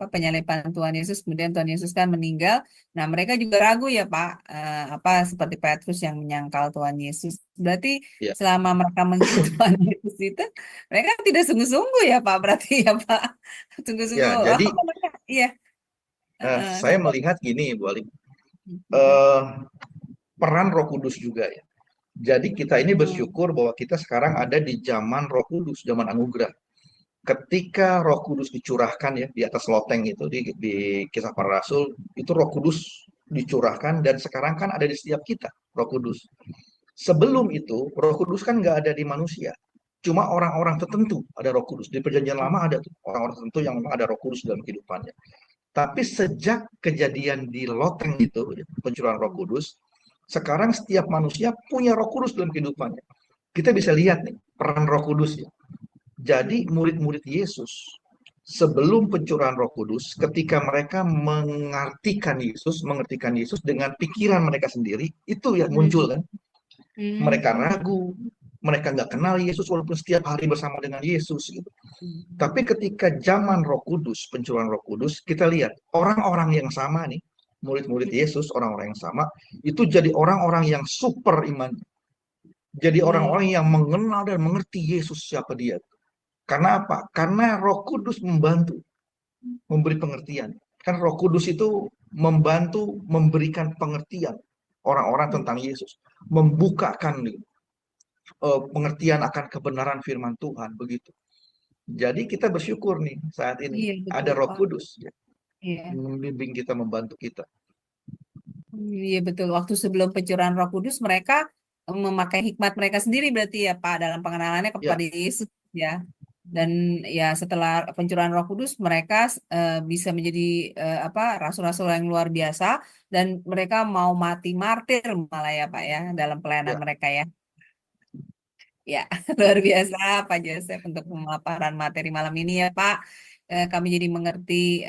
Speaker 2: penyaliban Tuhan Yesus, kemudian Tuhan Yesus kan meninggal. Nah mereka juga ragu ya Pak, seperti Petrus yang menyangkal Tuhan Yesus. Berarti
Speaker 5: Ya,
Speaker 2: selama mereka mengikut Tuhan Yesus itu, mereka tidak sungguh-sungguh ya Pak, berarti ya Pak. Sungguh-sungguh,
Speaker 5: ya. Jadi
Speaker 2: iya.
Speaker 5: saya melihat gini, Bu Ali,
Speaker 2: Mm,
Speaker 5: eh, peran Roh Kudus juga ya. Jadi kita ini
Speaker 2: mm,
Speaker 5: bersyukur bahwa kita sekarang ada di zaman Roh Kudus, zaman anugerah. Ketika Roh Kudus dicurahkan ya di atas loteng itu di Kisah Para Rasul, itu Roh Kudus dicurahkan dan sekarang kan ada di setiap kita Roh Kudus. Sebelum itu Roh Kudus kan nggak ada di manusia. Cuma orang-orang tertentu ada Roh Kudus. Di Perjanjian Lama ada tuh orang-orang tertentu yang memang ada Roh Kudus dalam kehidupannya. Tapi sejak kejadian di loteng itu, pencurahan Roh Kudus, sekarang setiap manusia punya Roh Kudus dalam kehidupannya. Kita bisa lihat nih peran Roh Kudus ya. Jadi murid-murid Yesus sebelum pencurahan Roh Kudus, ketika mereka mengertikan Yesus dengan pikiran mereka sendiri, itu yang muncul kan. Mereka
Speaker 2: mm,
Speaker 5: ragu, mereka nggak kenal Yesus walaupun setiap hari bersama dengan Yesus gitu.
Speaker 2: mm.
Speaker 5: Tapi ketika zaman Roh Kudus, pencurahan Roh Kudus, kita lihat orang-orang yang sama nih, murid-murid Yesus, orang-orang yang sama, itu jadi orang-orang yang super iman. Jadi
Speaker 2: Hmm,
Speaker 5: orang-orang yang mengenal dan mengerti Yesus siapa dia. Karena apa? Karena Roh Kudus membantu, memberi pengertian. Kan Roh Kudus itu membantu memberikan pengertian orang-orang tentang Yesus, membukakan pengertian akan kebenaran firman Tuhan begitu. Jadi kita bersyukur nih saat ini
Speaker 2: iya
Speaker 5: ada
Speaker 2: betul
Speaker 5: Roh
Speaker 2: Pak.
Speaker 5: Kudus ya,
Speaker 2: Iya,
Speaker 5: membimbing kita, membantu kita.
Speaker 2: iya betul. Waktu sebelum pencurahan Roh Kudus, mereka memakai hikmat mereka sendiri berarti ya Pak dalam pengenalannya
Speaker 5: Ya,
Speaker 2: kepada Yesus ya. Dan ya setelah pencurahan Roh Kudus, mereka bisa menjadi rasul-rasul yang luar biasa dan mereka mau mati martir malah ya Pak ya dalam pelayanan
Speaker 5: ya.
Speaker 2: mereka ya. Ya, luar biasa Pak Joseph untuk pemaparan materi malam ini ya Pak. Kami jadi mengerti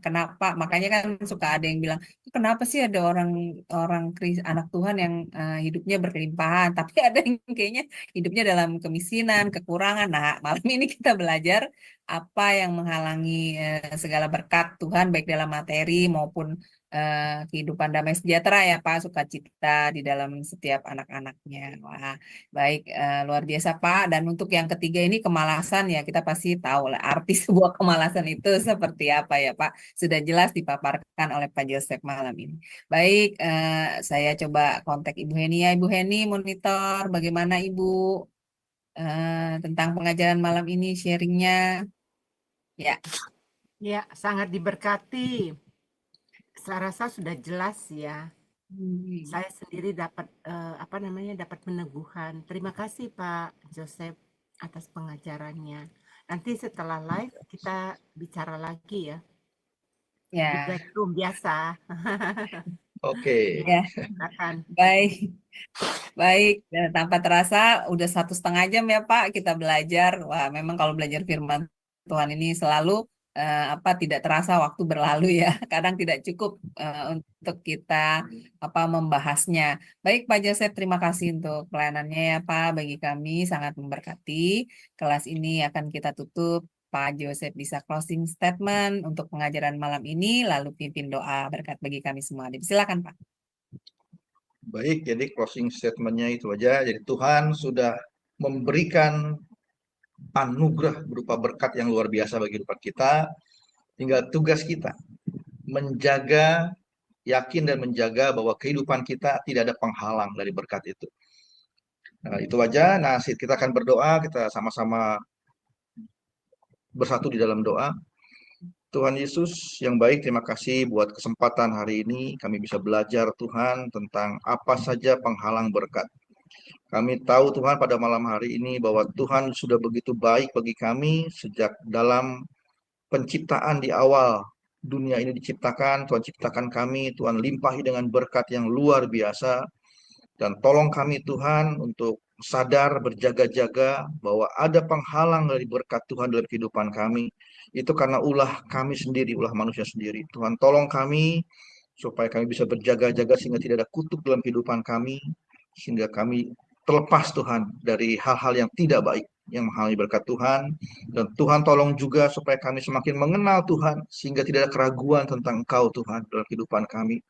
Speaker 2: kenapa, makanya kan suka ada yang bilang, kenapa sih ada orang orang anak Tuhan yang hidupnya berkelimpahan, tapi ada yang kayaknya hidupnya dalam kemiskinan, kekurangan. Nah, malam ini kita belajar apa yang menghalangi segala berkat Tuhan, baik dalam materi maupun kehidupan damai sejahtera ya Pak, sukacita di dalam setiap anak-anaknya. Wah. Baik, luar biasa Pak. Dan untuk yang ketiga ini kemalasan ya, kita pasti tahu lah arti sebuah kemalasan itu seperti apa ya Pak. Sudah jelas dipaparkan oleh Pak Joseph malam ini. Baik, saya coba kontak Ibu Heni ya. Ibu Heni monitor bagaimana Ibu tentang pengajaran malam ini sharingnya. Ya,
Speaker 6: Ya, sangat diberkati. Saya rasa sudah jelas ya. Saya sendiri dapat dapat peneguhan. Terima kasih Pak Joseph atas pengajarannya. Nanti setelah live kita bicara lagi ya di
Speaker 2: ya,
Speaker 6: Playroom biasa.
Speaker 5: Oke.
Speaker 2: ya.
Speaker 6: Silakan.
Speaker 2: Baik. Baik, dan tanpa terasa udah 1,5 jam ya Pak kita belajar. Wah, memang kalau belajar firman Tuhan ini selalu tidak terasa waktu berlalu ya. Kadang tidak cukup untuk kita membahasnya. Baik Pak Joseph, terima kasih untuk pelayanannya ya Pak. Bagi kami sangat memberkati. Kelas ini akan kita tutup. Pak Joseph bisa closing statement untuk pengajaran malam ini, lalu pimpin doa berkat bagi kami semua. Silakan Pak.
Speaker 5: Baik, jadi closing statement-nya itu aja. Jadi Tuhan sudah memberikan anugerah berupa berkat yang luar biasa bagi kehidupan kita. Tinggal tugas kita menjaga, yakin dan menjaga bahwa kehidupan kita tidak ada penghalang dari berkat itu. Nah, itu aja. Nah, kita akan berdoa, kita sama-sama bersatu di dalam doa. Tuhan Yesus yang baik, terima kasih buat kesempatan hari ini kami bisa belajar Tuhan tentang apa saja penghalang berkat. Kami tahu Tuhan pada malam hari ini bahwa Tuhan sudah begitu baik bagi kami sejak dalam penciptaan di awal dunia ini diciptakan. Tuhan ciptakan kami, Tuhan limpahi dengan berkat yang luar biasa. Dan tolong kami Tuhan untuk sadar berjaga-jaga bahwa ada penghalang dari berkat Tuhan dalam kehidupan kami. Itu karena ulah kami sendiri, ulah manusia sendiri. Tuhan tolong kami supaya kami bisa berjaga-jaga sehingga tidak ada kutuk dalam kehidupan kami. sehingga kami terlepas Tuhan dari hal-hal yang tidak baik yang menghalangi berkat Tuhan. Dan Tuhan tolong juga supaya kami semakin mengenal Tuhan sehingga tidak ada keraguan tentang Engkau Tuhan dalam kehidupan kami.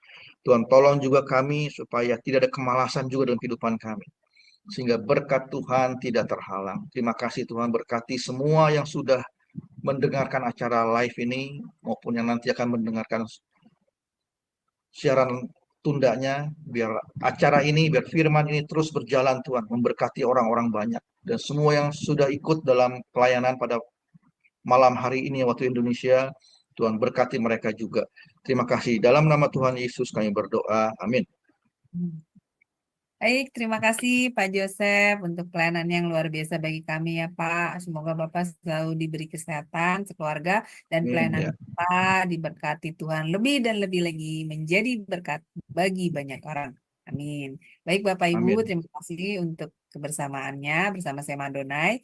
Speaker 5: Tuhan tolong juga kami supaya tidak ada kemalasan juga dalam kehidupan kami, sehingga berkat Tuhan tidak terhalang. Terima kasih Tuhan, berkati semua yang sudah mendengarkan acara live ini maupun yang nanti akan mendengarkan siaran tundanya. Biar acara ini, biar firman ini terus berjalan Tuhan, memberkati orang-orang banyak. Dan semua yang sudah ikut dalam pelayanan pada malam hari ini waktu Indonesia, Tuhan berkati mereka juga. Terima kasih. Dalam nama Tuhan Yesus kami berdoa. Amin.
Speaker 2: Baik, terima kasih Pak Joseph untuk pelayanan yang luar biasa bagi kami ya Pak. Semoga Bapak selalu diberi kesehatan sekeluarga dan
Speaker 5: Amin,
Speaker 2: pelayanan
Speaker 5: ya.
Speaker 2: Bapak diberkati Tuhan lebih dan lebih lagi menjadi berkat bagi banyak orang. Amin. Baik Bapak Ibu,
Speaker 5: Amin.
Speaker 2: terima kasih untuk kebersamaannya bersama saya Madonai.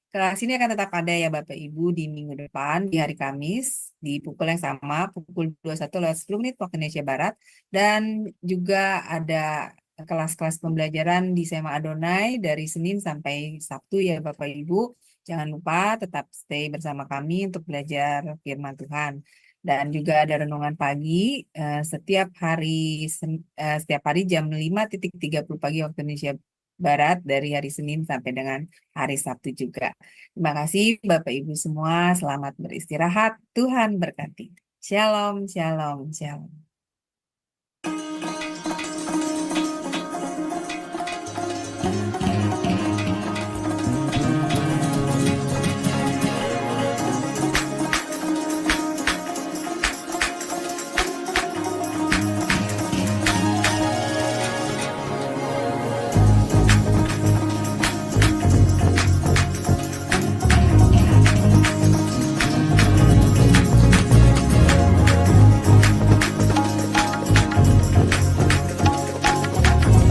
Speaker 2: Kelas ini akan tetap ada ya Bapak Ibu di minggu depan di hari Kamis di pukul yang sama pukul 21:10 waktu Indonesia Barat, dan juga ada kelas-kelas pembelajaran di Sema Adonai dari Senin sampai Sabtu ya Bapak Ibu. Jangan lupa tetap stay bersama kami untuk belajar firman Tuhan. Dan juga ada renungan pagi setiap hari jam 5:30 pagi waktu Indonesia Barat dari hari Senin sampai dengan hari Sabtu juga. Terima kasih Bapak Ibu semua, selamat beristirahat. Tuhan berkati. Shalom, shalom, shalom.